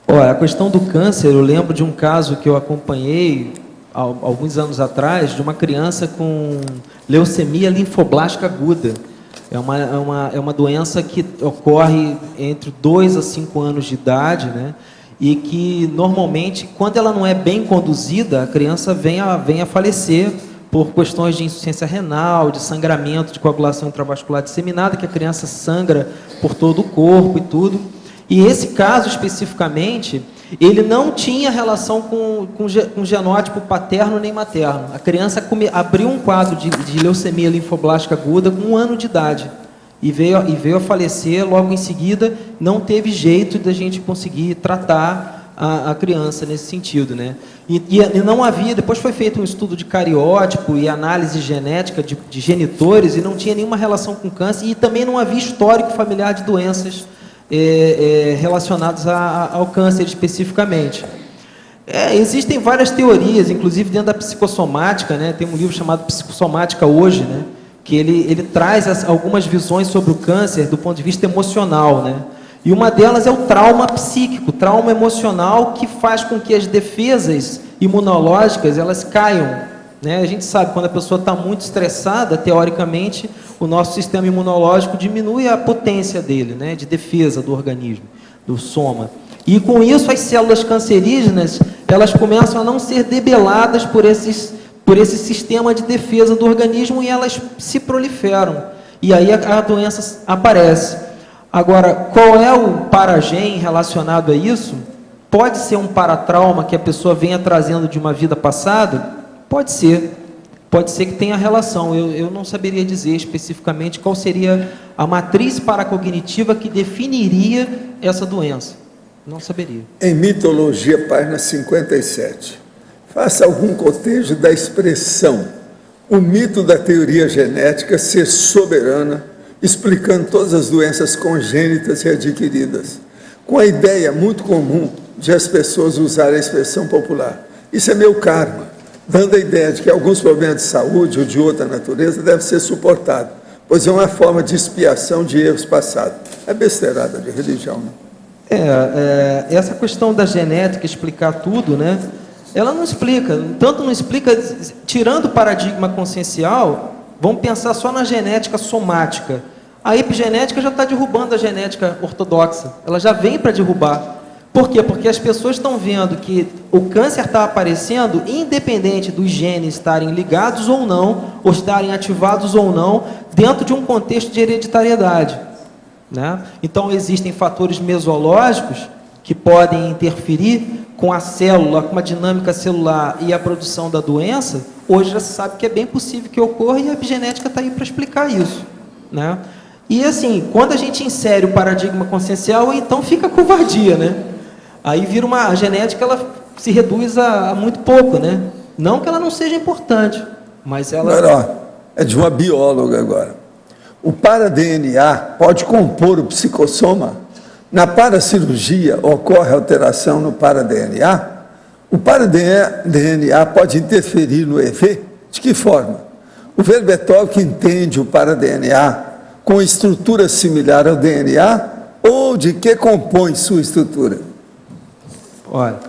A questão do câncer, eu lembro de um caso que eu acompanhei alguns anos atrás, de uma criança com leucemia linfoblástica aguda. É uma doença que ocorre entre 2 a 5 anos de idade, né? E que, normalmente, quando ela não é bem conduzida, a criança vem a falecer por questões de insuficiência renal, de sangramento, de coagulação intravascular disseminada, que a criança sangra por todo o corpo e tudo. E esse caso, especificamente, ele não tinha relação com genótipo paterno nem materno. A criança abriu um quadro de leucemia linfoblástica aguda com 1 ano de idade. E veio a falecer logo em seguida. Não teve jeito da gente conseguir tratar a criança nesse sentido, né? E não havia, depois foi feito um estudo de cariótipo e análise genética de genitores, e não tinha nenhuma relação com câncer, e também não havia histórico familiar de doenças relacionadas ao câncer especificamente. Existem várias teorias, inclusive dentro da psicossomática, né? Tem um livro chamado Psicossomática Hoje, né? Que ele traz algumas visões sobre o câncer do ponto de vista emocional, né? E uma delas é o trauma psíquico, trauma emocional, que faz com que as defesas imunológicas elas caiam, né? A gente sabe, quando a pessoa está muito estressada, teoricamente, o nosso sistema imunológico diminui a potência dele, né? De defesa do organismo, do soma. E com isso as células cancerígenas, elas começam a não ser debeladas por esse sistema de defesa do organismo e elas se proliferam. E aí a doença aparece. Agora, qual é o paragen relacionado a isso? Pode ser um paratrauma que a pessoa venha trazendo de uma vida passada? Pode ser. Pode ser que tenha relação. Eu não saberia dizer especificamente qual seria a matriz paracognitiva que definiria essa doença. Não saberia. Em Mitologia, página 57. Faça algum cotejo da expressão o mito da teoria genética ser soberana, explicando todas as doenças congênitas e adquiridas, com a ideia muito comum de as pessoas usarem a expressão popular. Isso é meu karma, dando a ideia de que alguns problemas de saúde ou de outra natureza devem ser suportados, pois é uma forma de expiação de erros passados. É besteirada de religião, né? Essa questão da genética explicar tudo, né? Ela não explica, tanto não explica, tirando o paradigma consciencial, vamos pensar só na genética somática. A epigenética já está derrubando a genética ortodoxa, ela já vem para derrubar. Por quê? Porque as pessoas estão vendo que o câncer está aparecendo independente dos genes estarem ligados ou não, ou estarem ativados ou não, dentro de um contexto de hereditariedade, né? Então, existem fatores mesológicos que podem interferir com a célula, com a dinâmica celular e a produção da doença. Hoje já se sabe que é bem possível que ocorra e a epigenética está aí para explicar isso, né? E assim, quando a gente insere o paradigma consciencial, então fica covardia, né? Aí vira a genética, ela se reduz a muito pouco, né? Não que ela não seja importante, mas ela... Agora, é de uma bióloga agora. O para-DNA pode compor o psicossoma? Na paracirurgia ocorre alteração no para-DNA? O para-DNA pode interferir no EV? De que forma? O Verbetol que entende o para-DNA com estrutura similar ao DNA ou de que compõe sua estrutura? Olha,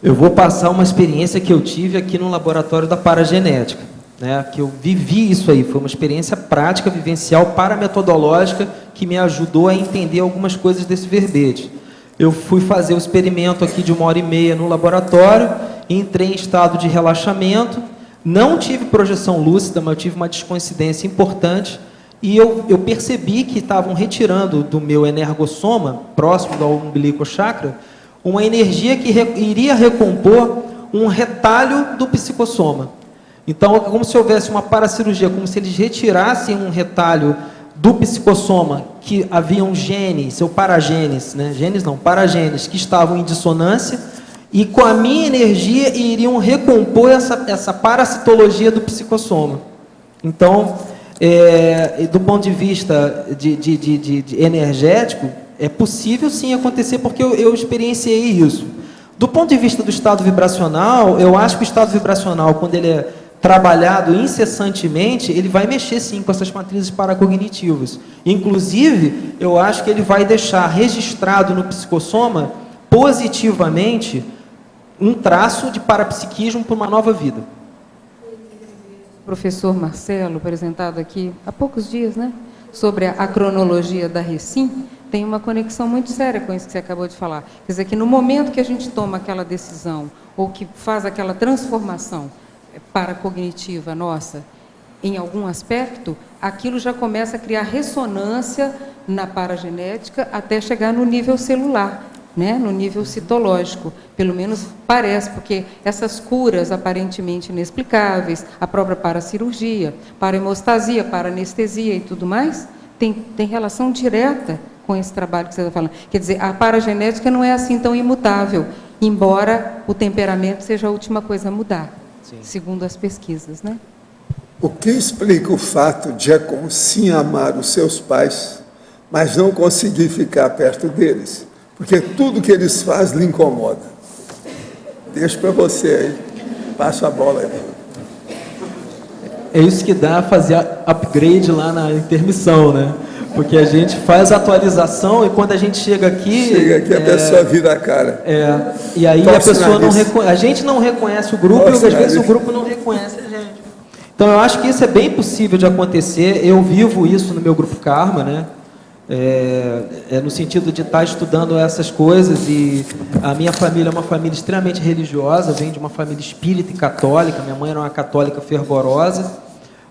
eu vou passar uma experiência que eu tive aqui no laboratório da paragenética, né? Que eu vivi isso aí, foi uma experiência prática, vivencial, parametodológica, que me ajudou a entender algumas coisas desse verbete. Eu fui fazer o experimento aqui de 1h30 no laboratório, entrei em estado de relaxamento, não tive projeção lúcida, mas eu tive uma descoincidência importante, e eu percebi que estavam retirando do meu energossoma, próximo do umbilical chakra, uma energia que iria recompor um retalho do psicossoma. Então, é como se houvesse uma paracirurgia, como se eles retirassem um retalho do psicossoma, que haviam genes, ou paragenes, né? Genes não, paragenes, que estavam em dissonância, e com a minha energia iriam recompor essa paracitologia do psicossoma. Então, do ponto de vista de energético, é possível sim acontecer, porque eu experienciei isso. Do ponto de vista do estado vibracional, eu acho que o estado vibracional, quando ele é trabalhado incessantemente, ele vai mexer sim com essas matrizes paracognitivas. Inclusive, eu acho que ele vai deixar registrado no psicossoma, positivamente, um traço de parapsiquismo para uma nova vida. O professor Marcelo, apresentado aqui há poucos dias, né, sobre a cronologia da Recim, tem uma conexão muito séria com isso que você acabou de falar. Quer dizer, que no momento que a gente toma aquela decisão, ou que faz aquela transformação paracognitiva nossa, em algum aspecto, aquilo já começa a criar ressonância na paragenética até chegar no nível celular, né? No nível citológico. Pelo menos parece, porque essas curas aparentemente inexplicáveis, a própria paracirurgia, parahemostasia, paranestesia e tudo mais, tem relação direta com esse trabalho que você está falando. Quer dizer, a paragenética não é assim tão imutável, embora o temperamento seja a última coisa a mudar, sim, segundo as pesquisas, né? O que explica o fato de a Concinha amar os seus pais, mas não conseguir ficar perto deles? Porque tudo que eles fazem lhe incomoda. Deixo para você aí. Passo a bola aí. É isso que dá fazer upgrade lá na intermissão, né? Porque a gente faz atualização e quando a gente chega aqui... a pessoa vira a cara. E aí a pessoa não reconhece... A gente não reconhece o grupo e às vezes o grupo não reconhece a gente. Então eu acho que isso é bem possível de acontecer. Eu vivo isso no meu grupo Karma, né? No sentido de estar estudando essas coisas, e a minha família é uma família extremamente religiosa, vem de uma família espírita e católica, minha mãe era uma católica fervorosa,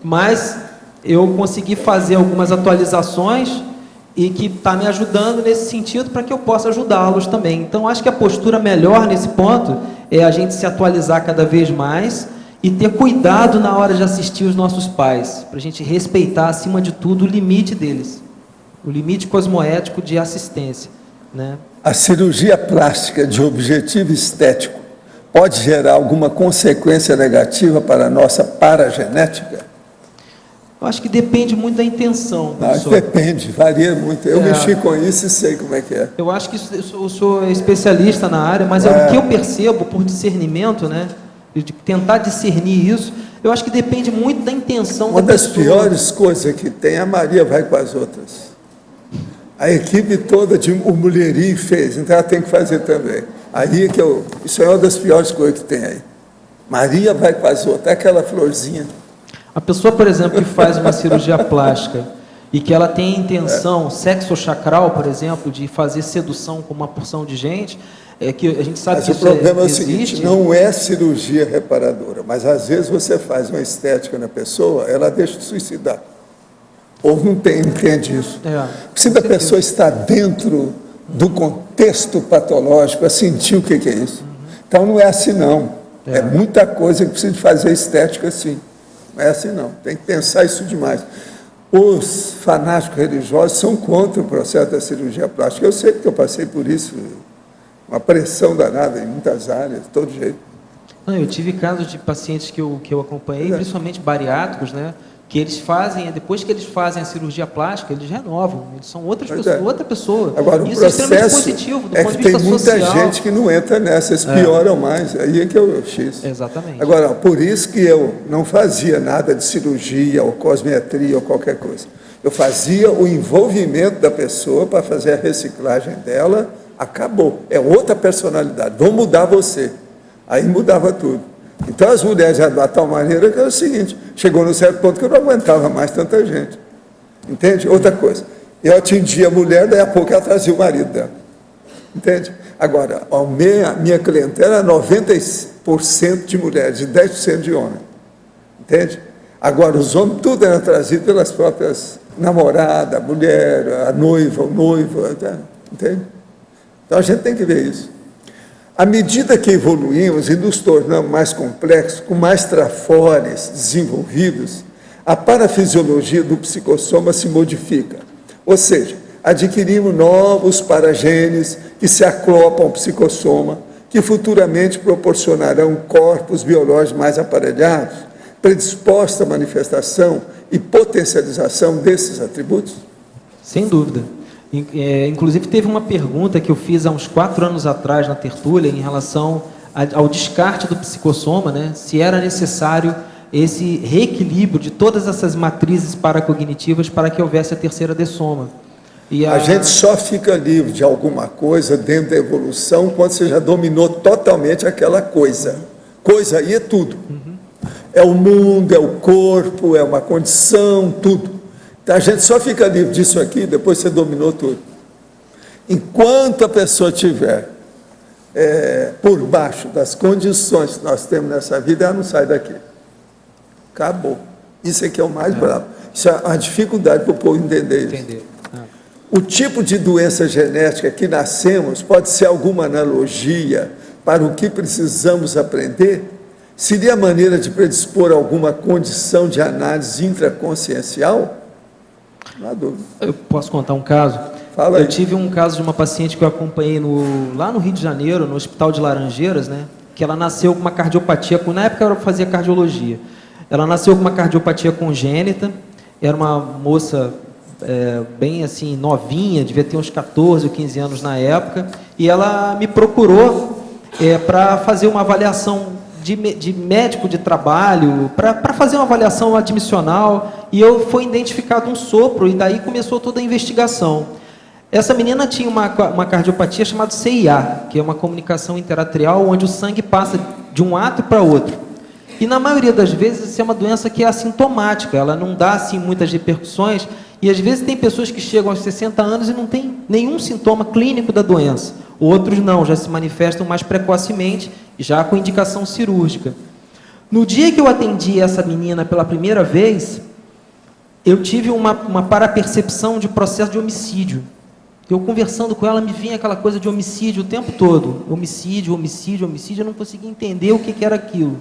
mas eu consegui fazer algumas atualizações e que está me ajudando nesse sentido para que eu possa ajudá-los também. Então acho que a postura melhor nesse ponto é a gente se atualizar cada vez mais e ter cuidado na hora de assistir os nossos pais, para a gente respeitar acima de tudo o limite deles. O limite cosmoético de assistência, né? A cirurgia plástica de objetivo estético pode gerar alguma consequência negativa para a nossa paragenética? Eu acho que depende muito da intenção. Depende, varia muito. Eu mexi com isso e sei como é que é. Eu acho que eu sou especialista na área, mas o que eu percebo por discernimento, né? De tentar discernir isso, eu acho que depende muito da intenção da pessoa. Uma das piores coisas que tem, a Maria vai com as outras. A equipe toda de o mulherio fez, então ela tem que fazer também. Aí que isso é uma das piores coisas que tem aí. Maria vai com as outras, aquela florzinha. A pessoa, por exemplo, que faz uma cirurgia plástica e que ela tem a intenção sexo-chacral, por exemplo, de fazer sedução com uma porção de gente, que a gente sabe que isso existe. Mas o problema é o seguinte, não é cirurgia reparadora, mas às vezes você faz uma estética na pessoa, ela deixa de suicidar. Ou não entende isso. Precisa a pessoa estar dentro do contexto patológico, a sentir o que é isso. Então não é assim não. É muita coisa que precisa de fazer estética assim. Não é assim não. Tem que pensar isso demais. Os fanáticos religiosos são contra o processo da cirurgia plástica. Eu sei porque eu passei por isso, uma pressão danada em muitas áreas, de todo jeito. Eu tive casos de pacientes que eu acompanhei, principalmente bariátricos, né? Que eles fazem, depois que eles fazem a cirurgia plástica, eles renovam, eles são outra pessoa. Agora, o isso processo é extremamente positivo, do ponto de tem vista muita social. gente que não entra nessas, pioram mais, aí é que eu fiz. Exatamente. Agora, por isso que eu não fazia nada de cirurgia, ou cosmetria, ou qualquer coisa. Eu fazia o envolvimento da pessoa para fazer a reciclagem dela, acabou. É outra personalidade, vou mudar você. Aí mudava tudo. Então as mulheres já de tal maneira que era o seguinte, chegou num certo ponto que eu não aguentava mais tanta gente. Entende? Outra coisa, eu atendia a mulher, daí a pouco ela trazia o marido dela. Entende? Agora, a minha clientela era 90% de mulheres e 10% de homens. Entende? Agora, os homens, tudo era trazido pelas próprias namoradas, a mulher, a noiva, o noivo, entende? Então a gente tem que ver isso. À medida que evoluímos e nos tornamos mais complexos, com mais trafores desenvolvidos, a parafisiologia do psicossoma se modifica. Ou seja, adquirimos novos paragenes que se acoplam ao psicossoma, que futuramente proporcionarão corpos biológicos mais aparelhados, predispostos à manifestação e potencialização desses atributos? Sem dúvida. Inclusive, teve uma pergunta que eu fiz há uns 4 anos atrás na tertúlia em relação ao descarte do psicossoma, né? Se era necessário esse reequilíbrio de todas essas matrizes paracognitivas para que houvesse a terceira dessoma. A gente só fica livre de alguma coisa dentro da evolução quando você já dominou totalmente aquela coisa. Coisa aí é tudo. É o mundo, é o corpo, é uma condição, tudo. Então, a gente só fica livre disso aqui, depois você dominou tudo. Enquanto a pessoa estiver por baixo das condições que nós temos nessa vida, ela não sai daqui. Acabou. Isso aqui é o mais bravo. Isso é uma dificuldade para o povo entender isso. O tipo de doença genética que nascemos pode ser alguma analogia para o que precisamos aprender? Seria a maneira de predispor alguma condição de análise intraconsciencial? Não há dúvida. Eu posso contar um caso? Fala aí. Eu tive um caso de uma paciente que eu acompanhei lá no Rio de Janeiro, no Hospital de Laranjeiras, né? Que ela nasceu com uma cardiopatia, na época eu fazia cardiologia. Ela nasceu com uma cardiopatia congênita, era uma moça bem assim, novinha, devia ter uns 14 ou 15 anos na época, e ela me procurou para fazer uma avaliação de médico de trabalho para fazer uma avaliação admissional, e foi identificado um sopro, e daí começou toda a investigação. Essa menina tinha uma cardiopatia chamada CIA, que é uma comunicação interatrial, onde o sangue passa de um ato para outro. E na maioria das vezes, isso é uma doença que é assintomática, ela não dá assim muitas repercussões, e às vezes tem pessoas que chegam aos 60 anos e não tem nenhum sintoma clínico da doença. Outros não, já se manifestam mais precocemente, já com indicação cirúrgica. No dia que eu atendi essa menina pela primeira vez, eu tive uma parapercepção de processo de homicídio. Eu conversando com ela, me vinha aquela coisa de homicídio o tempo todo. Homicídio, homicídio, homicídio, eu não conseguia entender o que era aquilo.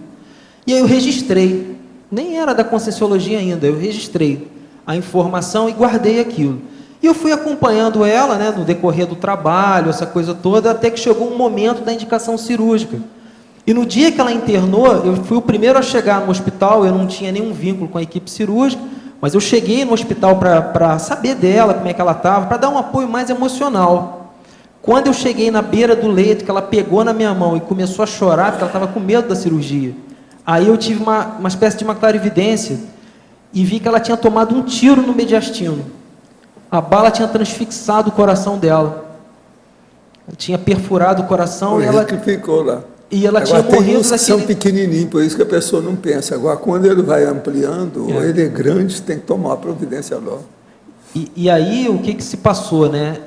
E aí eu registrei, nem era da Conscienciologia ainda, eu registrei a informação e guardei aquilo. E eu fui acompanhando ela, né, no decorrer do trabalho, essa coisa toda, até que chegou um momento da indicação cirúrgica. E no dia que ela internou, eu fui o primeiro a chegar no hospital, eu não tinha nenhum vínculo com a equipe cirúrgica, mas eu cheguei no hospital para saber dela, como é que ela estava, para dar um apoio mais emocional. Quando eu cheguei na beira do leito, que ela pegou na minha mão e começou a chorar, porque ela estava com medo da cirurgia, aí eu tive uma espécie de uma clarividência, e vi que ela tinha tomado um tiro no mediastino. A bala tinha transfixado o coração dela. Ela tinha perfurado o coração e ela... que ficou lá. E ela agora, tinha morrido daquele... são pequenininhos, por isso que a pessoa não pensa. Agora, quando ele vai ampliando, ou ele é grande, tem que tomar a providência logo. E aí, o que se passou, né?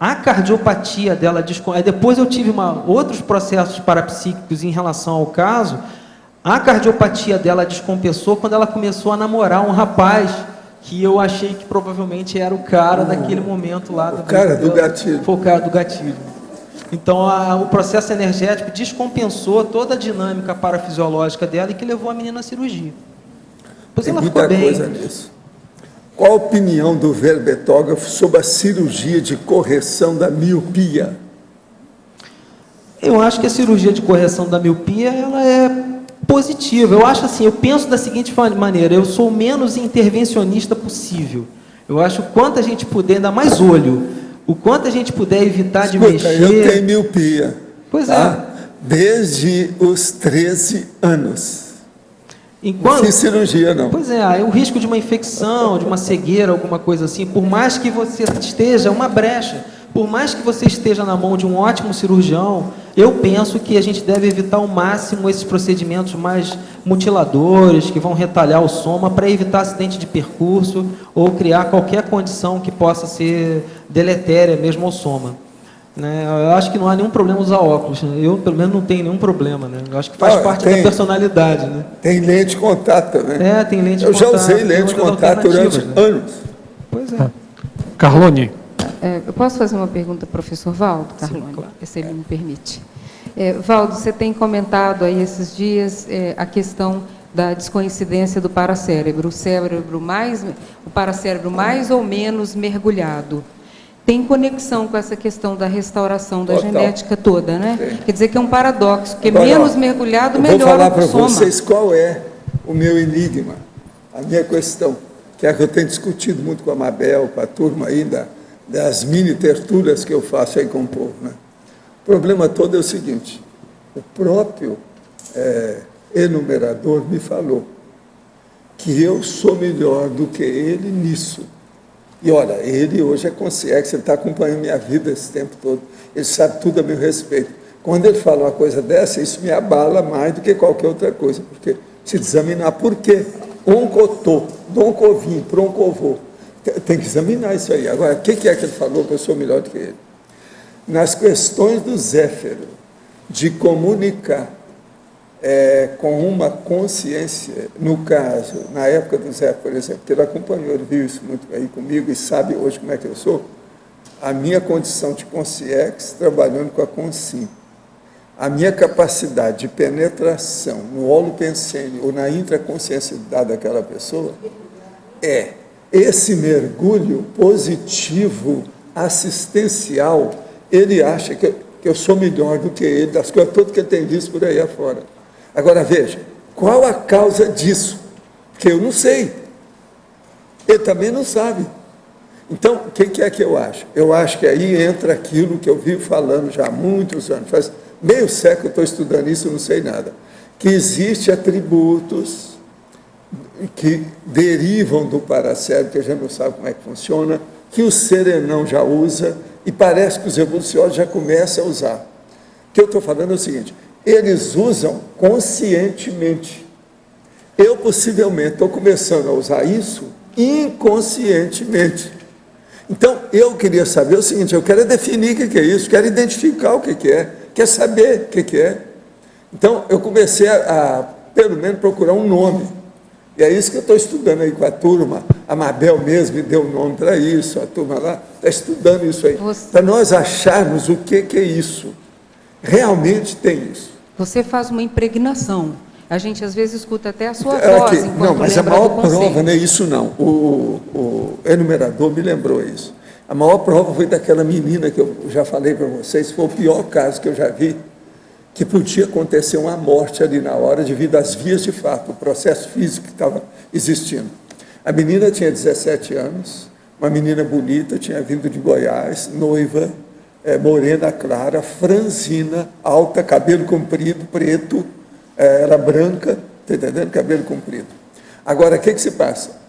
A cardiopatia dela... Aí depois eu tive outros processos parapsíquicos em relação ao caso. A cardiopatia dela descompensou quando ela começou a namorar um rapaz que eu achei que provavelmente era o cara daquele momento lá. O cara do gatilho. Foi o cara do gatilho. Então, o processo energético descompensou toda a dinâmica parafisiológica dela e que levou a menina à cirurgia. Depois tem ela muita ficou bem. Coisa nisso. Qual a opinião do verbetógrafo sobre a cirurgia de correção da miopia? Eu acho que a cirurgia de correção da miopia, ela é positiva. Eu acho assim, eu penso da seguinte maneira, eu sou o menos intervencionista possível. Eu acho que quanto a gente puder, ainda mais olho, o quanto a gente puder evitar de mexer... Eu tenho miopia. Pois tá? Desde os 13 anos. Enquanto... Não fiz cirurgia, não. Pois é, o risco de uma infecção, de uma cegueira, alguma coisa assim, por mais que você esteja uma brecha, por mais que você esteja na mão de um ótimo cirurgião, eu penso que a gente deve evitar ao máximo esses procedimentos mais mutiladores, que vão retalhar o soma, para evitar acidente de percurso ou criar qualquer condição que possa ser deletéria mesmo ao soma. Né? Eu acho que não há nenhum problema usar óculos. Né? Eu, pelo menos, não tenho nenhum problema. Né? Eu acho que faz parte da personalidade. Né? Tem lente de contato também. Tem lente de contato. Eu já usei lente de contato durante anos. Pois é. Carlone. Eu posso fazer uma pergunta ao professor Valdo, Carlone? Sim, claro. Se ele me permite. Valdo, você tem comentado aí esses dias a questão da descoincidência do paracérebro, o paracérebro mais ou menos mergulhado. Tem conexão com essa questão da restauração da genética toda, né? Sim. Quer dizer que é um paradoxo, porque agora, menos mergulhado, melhor o soma. Vou falar para vocês qual é o meu enigma, a minha questão, que é a que eu tenho discutido muito com a Mabel, com a turma aí das mini tertúlias que eu faço aí com o povo. Né? O problema todo é o seguinte, o próprio enumerador me falou que eu sou melhor do que ele nisso. E olha, ele hoje é consciente, ele está acompanhando minha vida esse tempo todo, ele sabe tudo a meu respeito. Quando ele fala uma coisa dessa, isso me abala mais do que qualquer outra coisa, porque se examinar por quê, oncotô, doncovim, proncovô, tem que examinar isso aí. Agora, o que é que ele falou que eu sou melhor do que ele? Nas questões do Zéfiro, de comunicar com uma consciência, no caso, na época do Zé, por exemplo, que ele acompanhou, ele viu isso muito aí comigo e sabe hoje como é que eu sou, a minha condição de consciex trabalhando com a consim, a minha capacidade de penetração no holopensene ou na intraconsciencialidade daquela pessoa esse mergulho positivo, assistencial, ele acha que eu sou melhor do que ele, das coisas todas que ele tem visto por aí afora. Agora, veja, qual a causa disso? Porque eu não sei. Ele também não sabe. Então, o que é que eu acho? Eu acho que aí entra aquilo que eu vivo falando já há muitos anos, faz meio século estou estudando isso, não sei nada, que existem atributos que derivam do paracérebro, que a gente não sabe como é que funciona, que o serenão já usa, e parece que os evolucionários já começam a usar. O que eu estou falando é o seguinte, eles usam conscientemente. Eu, possivelmente, estou começando a usar isso inconscientemente. Então, eu queria saber o seguinte, eu quero definir o que é isso, quero identificar o que é, quero saber o que é. Então, eu comecei a, pelo menos, procurar um nome. E é isso que eu estou estudando aí com a turma. A Mabel mesmo me deu um nome para isso, a turma lá está estudando isso aí. Para nós acharmos o que é isso. Realmente tem isso. Você faz uma impregnação. A gente, às vezes, escuta até a sua voz enquanto não, mas a lembra maior do conceito. prova não é isso, não. O enumerador me lembrou isso. A maior prova foi daquela menina que eu já falei para vocês, foi o pior caso que eu já vi, que podia acontecer uma morte ali na hora, devido às vias de fato, o processo físico que estava existindo. A menina tinha 17 anos, uma menina bonita, tinha vindo de Goiás, noiva, morena clara, franzina, alta, cabelo comprido, preto, era branca, está entendendo? Cabelo comprido. Agora, o que se passa?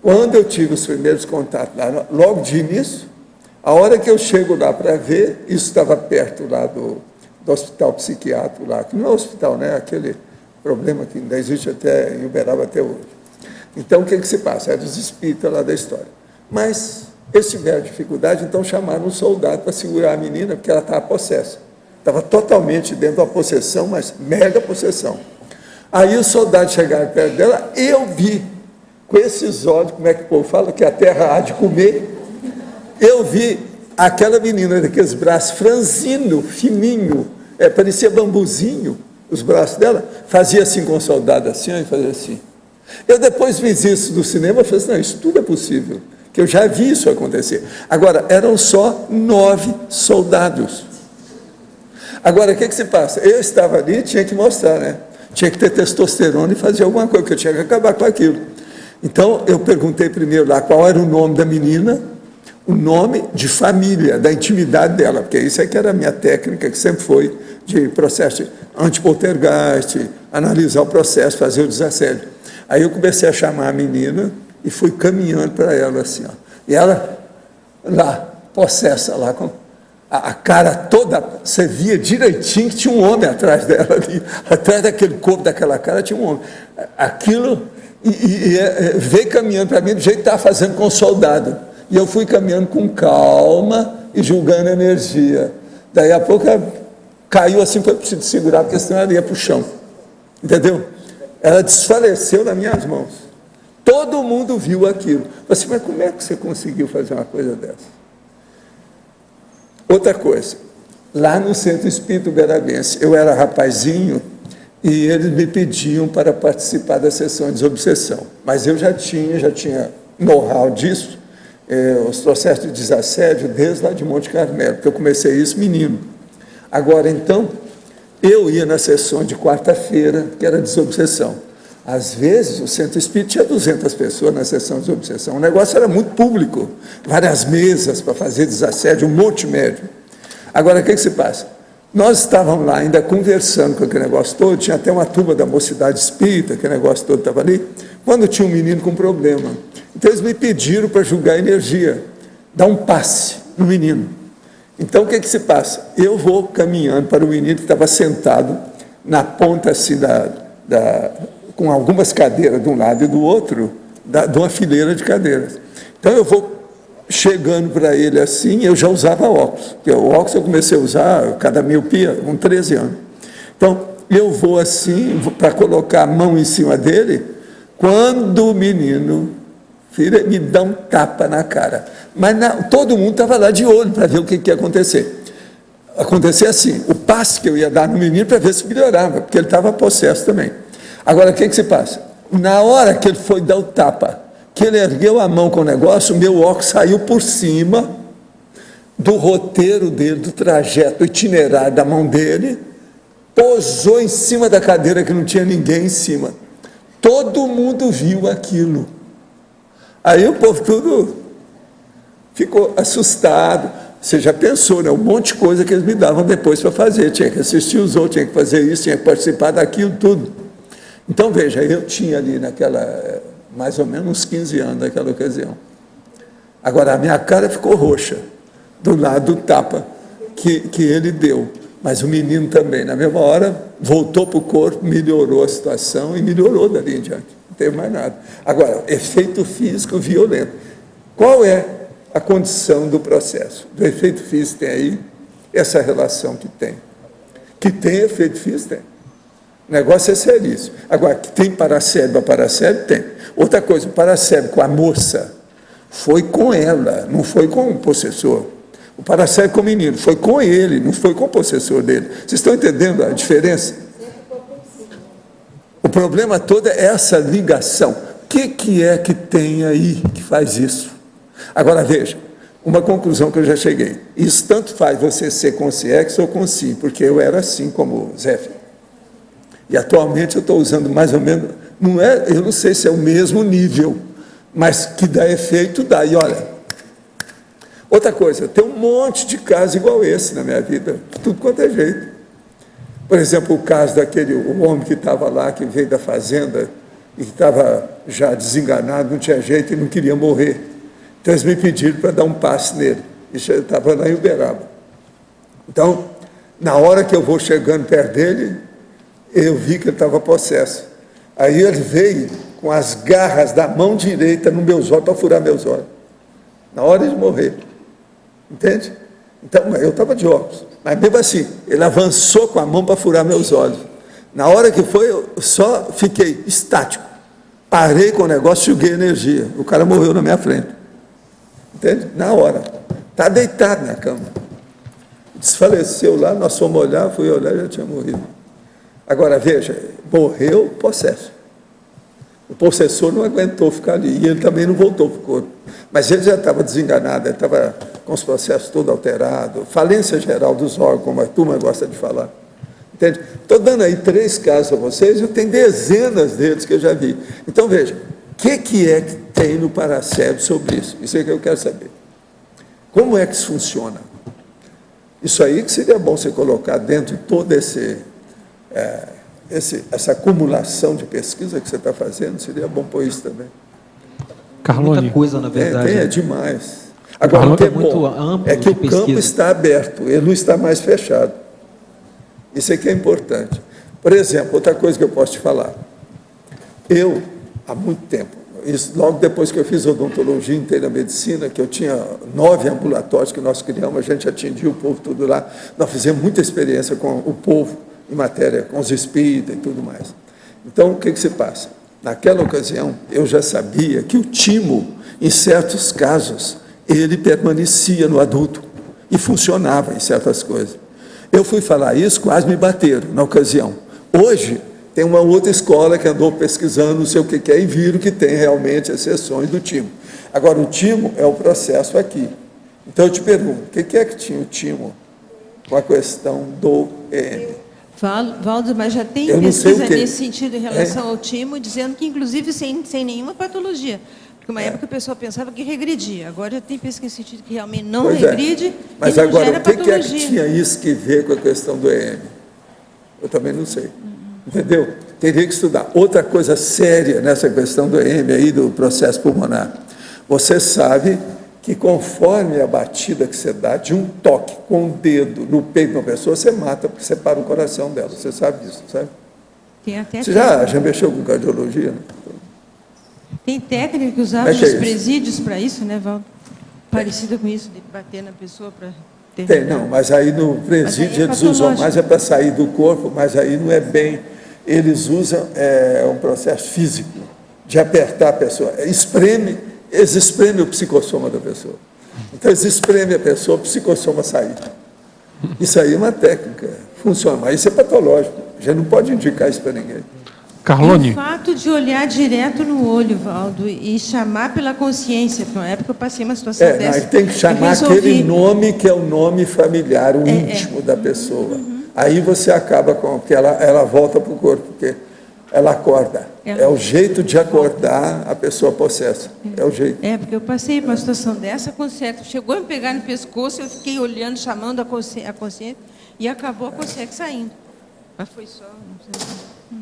Quando eu tive os primeiros contatos lá, logo de início, a hora que eu chego lá para ver, isso estava perto lá do hospital psiquiátrico lá, que não é hospital, né? Aquele problema que ainda existe até em Uberaba até hoje. Então, o que se passa? Era os espíritas lá da história. Mas eles tiveram dificuldade, então chamaram um soldado para segurar a menina, porque ela estava possessa. Estava totalmente dentro da possessão, mas mega possessão. Aí os soldados chegaram perto dela, eu vi, com esses olhos, como é que o povo fala, que a terra há de comer, eu vi aquela menina daqueles braços franzino, fininho, parecia bambuzinho, os braços dela, fazia assim com o soldado, assim, e fazia assim. Eu depois vi isso do cinema e falei assim, não, isso tudo é possível, que eu já vi isso acontecer. Agora, eram só 9 soldados. Agora, o que se passa? Eu estava ali, tinha que mostrar, né? Tinha que ter testosterona e fazer alguma coisa, porque eu tinha que acabar com aquilo. Então, eu perguntei primeiro lá qual era o nome da menina, o nome de família, da intimidade dela, porque isso é que era a minha técnica, que sempre foi de processo de antipoltergeist, analisar o processo, fazer o desassédio. Aí eu comecei a chamar a menina e fui caminhando para ela assim, ó. E ela lá, possessa lá, com a cara toda, você via direitinho que tinha um homem atrás dela ali, atrás daquele corpo, daquela cara, tinha um homem. Aquilo, veio caminhando para mim do jeito que estava fazendo com o soldado. E eu fui caminhando com calma e julgando a energia. Daí a pouco ela caiu assim, foi preciso segurar, porque senão ela ia para o chão. Entendeu? Ela desfaleceu nas minhas mãos. Todo mundo viu aquilo. Assim, mas como é que você conseguiu fazer uma coisa dessa? Outra coisa, lá no Centro Espírita Uberabense, eu era rapazinho e eles me pediam para participar da sessão de desobsessão. Mas eu já tinha know-how disso, os processos de desassédio desde lá de Monte Carmelo, porque eu comecei isso menino. Agora, então, eu ia na sessão de quarta-feira, que era desobsessão. Às vezes, o Centro Espírita tinha 200 pessoas na sessão de desobsessão. O negócio era muito público, várias mesas para fazer desassédio, um monte médio. Agora, o que se passa? Nós estávamos lá ainda conversando com aquele negócio todo, tinha até uma turma da Mocidade Espírita, aquele negócio todo estava ali, quando tinha um menino com problema. Então, eles me pediram para julgar a energia, dar um passe no menino. Então, o que se passa? Eu vou caminhando para o menino que estava sentado na ponta assim com algumas cadeiras de um lado e do outro, de uma fileira de cadeiras. Então, eu vou chegando para ele assim, eu já usava óculos, porque o óculos eu comecei a usar cada miopia com 13 anos. Então, eu vou assim, para colocar a mão em cima dele, quando o menino me dá um tapa na cara. Mas todo mundo estava lá de olho para ver o que ia acontecer. Acontecer assim, o passe que eu ia dar no menino para ver se melhorava, porque ele estava possesso também. Agora, o que se passa? Na hora que ele foi dar o tapa, que ele ergueu a mão com o negócio, o meu óculos saiu por cima do roteiro dele, do trajeto, do itinerário da mão dele, posou em cima da cadeira que não tinha ninguém em cima. Todo mundo viu aquilo. Aí o povo tudo ficou assustado, Você já pensou, né? Um monte de coisa que eles me davam depois para fazer. Tinha que assistir os outros, tinha que fazer isso, tinha que participar daquilo, tudo. Então, veja, eu tinha ali mais ou menos uns 15 anos naquela ocasião. Agora, a minha cara ficou roxa, do lado do tapa que ele deu. Mas o menino também, na mesma hora, voltou para o corpo, melhorou a situação e melhorou dali em diante. Não teve mais nada. Agora, efeito físico violento. Qual é a condição do processo? Do efeito físico tem aí essa relação que tem. Que tem efeito físico, tem. O negócio é seríssimo. Agora, que tem paracérebro a paracérebro, tem. Outra coisa, o paracérebro com a moça foi com ela, não foi com o possessor. O paracérebro com o menino foi com ele, não foi com o possessor dele. Vocês estão entendendo a diferença? O problema todo é essa ligação. O que é que tem aí que faz isso? Agora, veja, uma conclusão que eu já cheguei. Isso tanto faz você ser com CX ou com SI, porque eu era assim como o Zé. E atualmente eu estou usando mais ou menos, eu não sei se é o mesmo nível, mas que dá efeito, dá. E olha, outra coisa, tem um monte de casos igual esse na minha vida, tudo quanto é jeito. Por exemplo, o caso o homem que estava lá, que veio da fazenda, e que estava já desenganado, não tinha jeito e não queria morrer. Então eles me pediram para dar um passe nele. Isso estava lá em Uberaba. Então, na hora que eu vou chegando perto dele, eu vi que ele estava possesso. Aí ele veio com as garras da mão direita no meus olhos para furar meus olhos. Na hora de morrer. Entende? Então, eu estava de óculos. Mas mesmo assim, ele avançou com a mão para furar meus olhos. Na hora que foi, eu só fiquei estático. Parei com o negócio, joguei energia. O cara morreu na minha frente. Entende? Na hora. Está deitado na cama. Desfaleceu lá, nós fomos olhar, fui olhar e já tinha morrido. Agora, veja, morreu possesso. O possessor não aguentou ficar ali, e ele também não voltou para o corpo. Mas ele já estava desenganado, ele estava com os processos todos alterados, falência geral dos órgãos, como a turma gosta de falar. Entende? Estou dando aí 3 casos a vocês, eu tenho dezenas deles que eu já vi. Então, veja, o que é que tem no paracérebro sobre isso? Isso é que eu quero saber. Como é que isso funciona? Isso aí que seria bom você colocar dentro de todo essa acumulação de pesquisa que você está fazendo, seria bom pôr isso também. Carlone, muita coisa, na verdade. É demais. Agora, o que é muito amplo é que o campo está aberto, ele não está mais fechado. Isso aqui é importante. Por exemplo, outra coisa que eu posso te falar. Eu, há muito tempo, logo depois que eu fiz odontologia, entrei na medicina, que eu tinha 9 ambulatórios que nós criamos, a gente atendia o povo tudo lá, nós fizemos muita experiência com o povo, em matéria com os espíritas e tudo mais. Então, o que se passa? Naquela ocasião, eu já sabia que o timo, em certos casos, ele permanecia no adulto e funcionava em certas coisas. Eu fui falar isso, quase me bateram na ocasião. Hoje, tem uma outra escola que andou pesquisando não sei o que é e viram que tem realmente exceções do timo. Agora, o timo é o processo aqui. Então, eu te pergunto, o que é que tinha o timo com a questão do EM? Valdo, mas já tem pesquisa nesse sentido em relação ao timo, dizendo que, inclusive, sem nenhuma patologia. Porque uma época o pessoal pensava que regredia. Agora já tem pesquisa nesse sentido que realmente não regride mas e não agora, gera patologia. Mas agora, o que é que tinha isso que ver com a questão do EM? Eu também não sei. Entendeu? Teria que estudar. Outra coisa séria nessa questão do EM aí, do processo pulmonar. Você sabe que conforme a batida que você dá, de um toque com o dedo no peito de uma pessoa, você mata, porque você para o coração dela. Você sabe disso, sabe? Tem até você já mexeu com cardiologia, né? Tem técnica que usava nos presídios para isso, né, Valdo? Parecida com isso, de bater na pessoa para terminar. Tem, não, mas aí no presídio eles usam mais para sair do corpo, mas aí não é bem. Eles usam um processo físico, de apertar a pessoa. Eles espremem o psicossoma da pessoa. Então, eles espremem a pessoa, o psicossoma sair. Isso aí é uma técnica, funciona, mas isso é patológico. A gente não pode indicar isso para ninguém. Carlone. O fato de olhar direto no olho, Valdo, e chamar pela consciência, porque na época eu passei uma situação dessa. Não, tem que chamar aquele nome que é o nome familiar, o íntimo da pessoa. Aí você acaba com que ela volta para o corpo, porque ela acorda. É o jeito de acordar a pessoa possessa. É o jeito. Porque eu passei por uma situação dessa com certo. Chegou a me pegar no pescoço, eu fiquei olhando, chamando a consciência, e acabou a consciência saindo. Mas foi só... Não sei.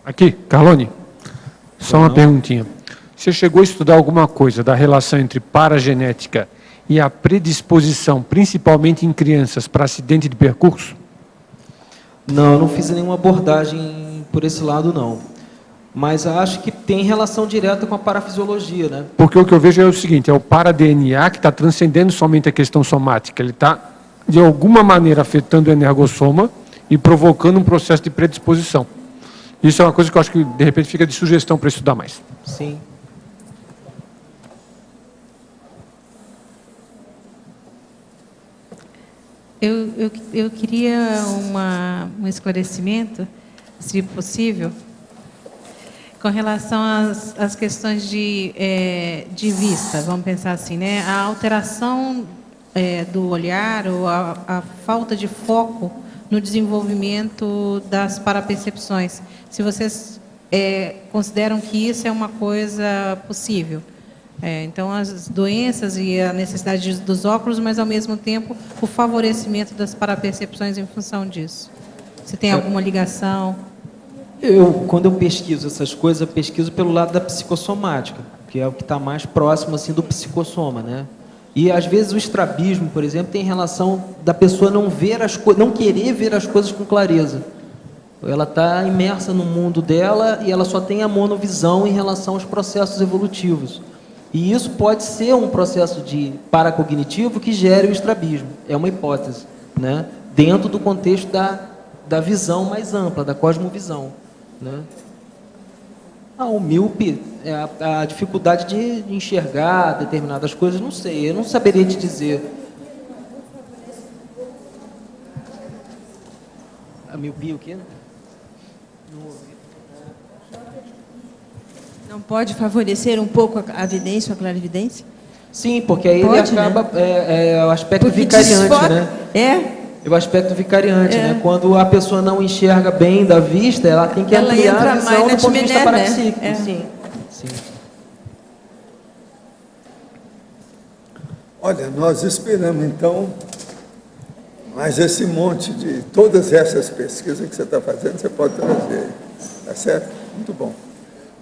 Aqui, Carlone, só uma perguntinha. Você chegou a estudar alguma coisa da relação entre paragenética e a predisposição, principalmente em crianças, para acidente de percurso? Não, eu não fiz nenhuma abordagem por esse lado, não. Mas acho que tem relação direta com a parafisiologia, né? Porque o que eu vejo é o seguinte, é o para-DNA que está transcendendo somente a questão somática. Ele está, de alguma maneira, afetando o energossoma e provocando um processo de predisposição. Isso é uma coisa que eu acho que, de repente, fica de sugestão para estudar mais. Sim. Eu queria um esclarecimento, se possível, com relação às questões de vista, vamos pensar assim, né? A alteração do olhar ou a falta de foco no desenvolvimento das parapercepções. Se vocês consideram que isso é uma coisa possível. Então, as doenças e a necessidade dos óculos, mas, ao mesmo tempo, o favorecimento das parapercepções em função disso. Se tem alguma ligação? Quando eu pesquiso essas coisas, eu pesquiso pelo lado da psicossomática, que é o que está mais próximo assim, do psicossoma, né? E, às vezes, o estrabismo, por exemplo, tem relação da pessoa não ver as coisas, não querer ver as coisas com clareza. Ela está imersa no mundo dela e ela só tem a monovisão em relação aos processos evolutivos. E isso pode ser um processo de paracognitivo que gere o estrabismo. É uma hipótese, né? Dentro do contexto da visão mais ampla, da cosmovisão, né? O míope é a dificuldade de enxergar determinadas coisas, não sei, eu não saberia te dizer. A miopia o quê? Não pode favorecer um pouco a evidência, a clarividência? Sim, porque aí ele acaba... Né? O aspecto vicariante, né? É o aspecto vicariante, né? Quando a pessoa não enxerga bem da vista, ela tem que ampliar a visão do ponto de vista parapsíquico. Né? Sim. Olha, nós esperamos, então, mais esse monte de todas essas pesquisas que você está fazendo, você pode trazer. Tá certo? Muito bom.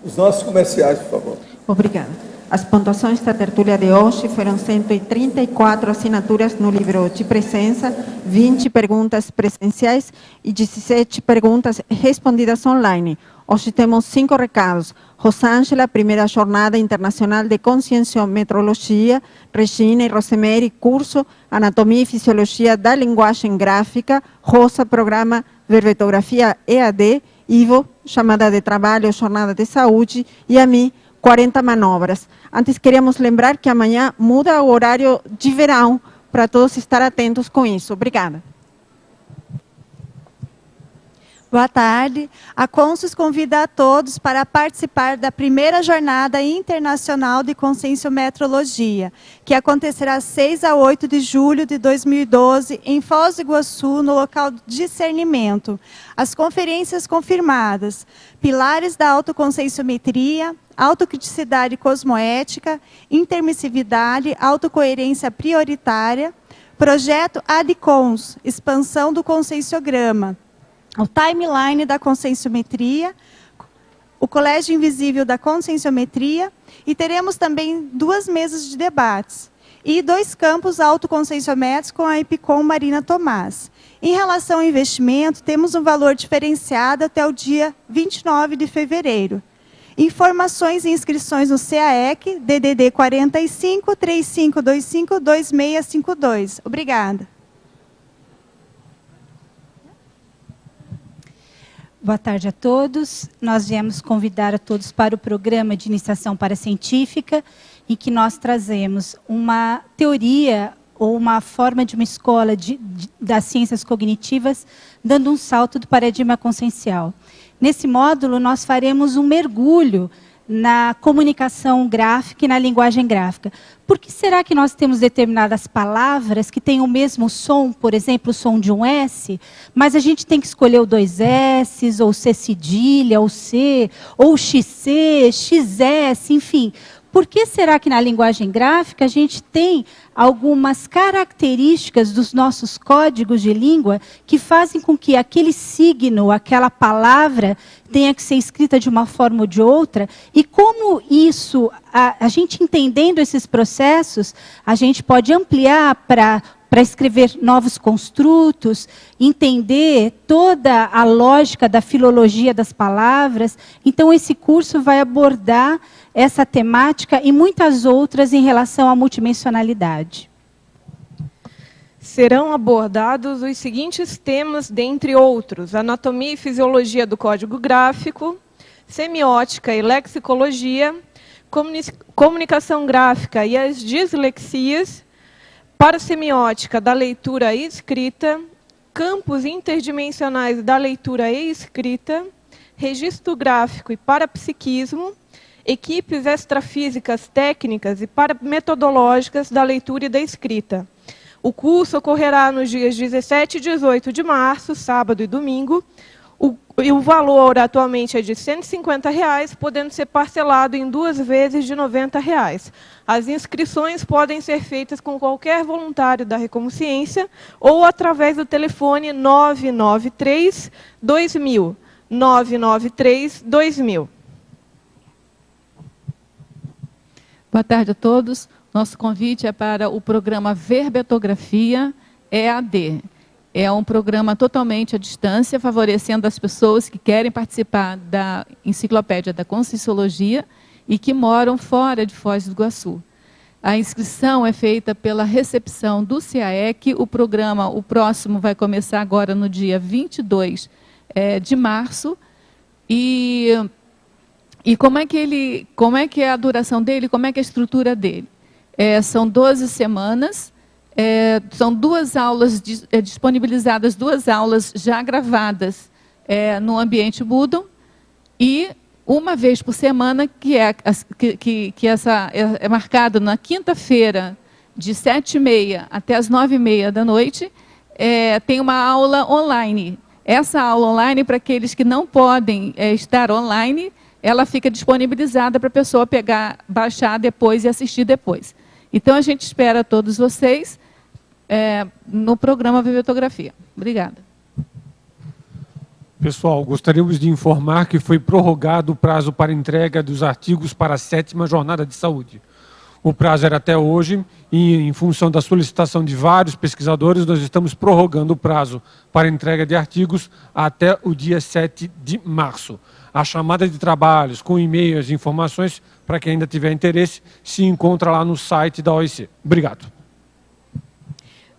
Os nossos comerciais, por favor. Obrigada. As pontuações da tertúlia de hoje foram 134 assinaturas no livro de presença, 20 perguntas presenciais e 17 perguntas respondidas online. Hoje temos 5 recados. Rosângela, primeira Jornada Internacional de Conscienciometrologia. Regina e Rosemary, curso Anatomia e Fisiologia da Linguagem Gráfica. Rosa, programa Verbetografia EAD. Ivo, chamada de trabalho, jornada de saúde, e a mim, 40 manobras. Antes, queríamos lembrar que amanhã muda o horário de verão, para todos estar atentos com isso. Obrigada. Boa tarde. A Consus convida a todos para participar da primeira Jornada Internacional de Conscienciometrologia, que acontecerá 6 a 8 de julho de 2012, em Foz do Iguaçu, no local de discernimento. As conferências confirmadas: Pilares da Autoconscienciometria, Autocriticidade Cosmoética, Intermissividade, Autocoerência Prioritária, Projeto ADCONS, Expansão do Conscienciograma, o Timeline da Conscienciometria, o Colégio Invisível da Conscienciometria, e teremos também 2 mesas de debates e 2 campos autoconscienciométricos com a Epicom Marina Tomás. Em relação ao investimento, temos um valor diferenciado até o dia 29 de fevereiro. Informações e inscrições no CAEC, DDD 45 3525 2652. Obrigada. Boa tarde a todos. Nós viemos convidar a todos para o programa de iniciação paracientífica, em que nós trazemos uma teoria ou uma forma de uma escola das ciências cognitivas, dando um salto do paradigma consciencial. Nesse módulo, nós faremos um mergulho na comunicação gráfica e na linguagem gráfica. Por que será que nós temos determinadas palavras que têm o mesmo som, por exemplo, o som de um S, mas a gente tem que escolher o 2 S, ou C cedilha, ou C, ou XC, XS, enfim. Por que será que na linguagem gráfica a gente tem algumas características dos nossos códigos de língua que fazem com que aquele signo, aquela palavra, tenha que ser escrita de uma forma ou de outra? E como isso, a gente entendendo esses processos, a gente pode ampliar para escrever novos construtos, entender toda a lógica da filologia das palavras. Então, esse curso vai abordar essa temática e muitas outras em relação à multidimensionalidade. Serão abordados os seguintes temas, dentre outros: anatomia e fisiologia do código gráfico, semiótica e lexicologia, comunicação gráfica e as dislexias, parasemiótica da leitura e escrita, campos interdimensionais da leitura e escrita, registro gráfico e parapsiquismo, equipes extrafísicas técnicas e parametodológicas da leitura e da escrita. O curso ocorrerá nos dias 17 e 18 de março, sábado e domingo. O valor atualmente é de R$ 150, podendo ser parcelado em 2 vezes de R$ 90. As inscrições podem ser feitas com qualquer voluntário da Reconsciência ou através do telefone 993-2000. 993-2000. Boa tarde a todos. Nosso convite é para o programa Verbetografia EAD. É um programa totalmente à distância, favorecendo as pessoas que querem participar da Enciclopédia da Conscienciologia e que moram fora de Foz do Iguaçu. A inscrição é feita pela recepção do CAEC. O próximo vai começar agora no dia 22 de março. E como é que é a duração dele, como é que é a estrutura dele? São 12 semanas. São 2 aulas, disponibilizadas 2 aulas já gravadas no ambiente Moodle, e uma vez por semana, que essa é marcada na quinta-feira, de 7h30 até as 9h30 da noite, tem uma aula online. Essa aula online, para aqueles que não podem estar online, ela fica disponibilizada para a pessoa pegar, baixar depois e assistir depois. Então, a gente espera todos vocês no programa Verbetografia. Obrigada. Pessoal, gostaríamos de informar que foi prorrogado o prazo para entrega dos artigos para a 7ª Jornada de Saúde. O prazo era até hoje e, em função da solicitação de vários pesquisadores, nós estamos prorrogando o prazo para entrega de artigos até o dia 7 de março. A chamada de trabalhos com e-mails e informações, para quem ainda tiver interesse, se encontra lá no site da OIC. Obrigado.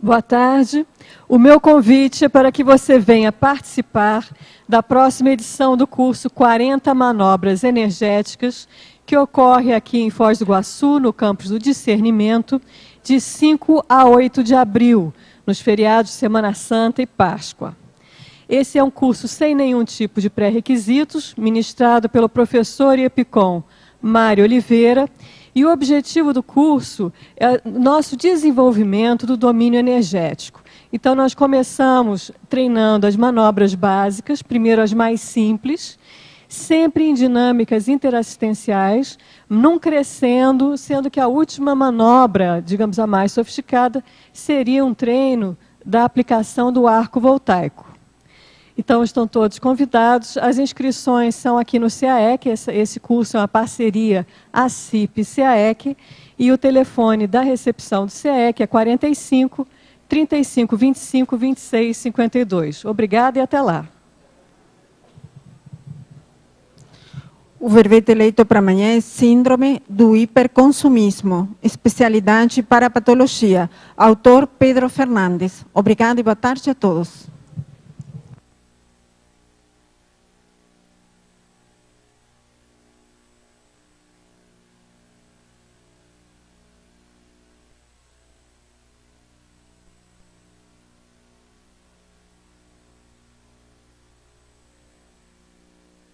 Boa tarde. O meu convite é para que você venha participar da próxima edição do curso 40 Manobras Energéticas, que ocorre aqui em Foz do Iguaçu, no campus do Discernimento, de 5 a 8 de abril, nos feriados de Semana Santa e Páscoa. Esse é um curso sem nenhum tipo de pré-requisitos, ministrado pelo professor EPICOM Mário Oliveira, e o objetivo do curso é nosso desenvolvimento do domínio energético. Então, nós começamos treinando as manobras básicas, primeiro as mais simples, sempre em dinâmicas interassistenciais, num crescendo, sendo que a última manobra, digamos a mais sofisticada, seria um treino da aplicação do arco voltaico. Então, estão todos convidados. As inscrições são aqui no CAEC, esse curso é uma parceria ACIP-CAEC, e o telefone da recepção do CAEC é 45 35 25 26 52. Obrigada e até lá. O verbete eleito para amanhã é Síndrome do Hiperconsumismo, especialidade para patologia. Autor Pedro Fernandes. Obrigada e boa tarde a todos.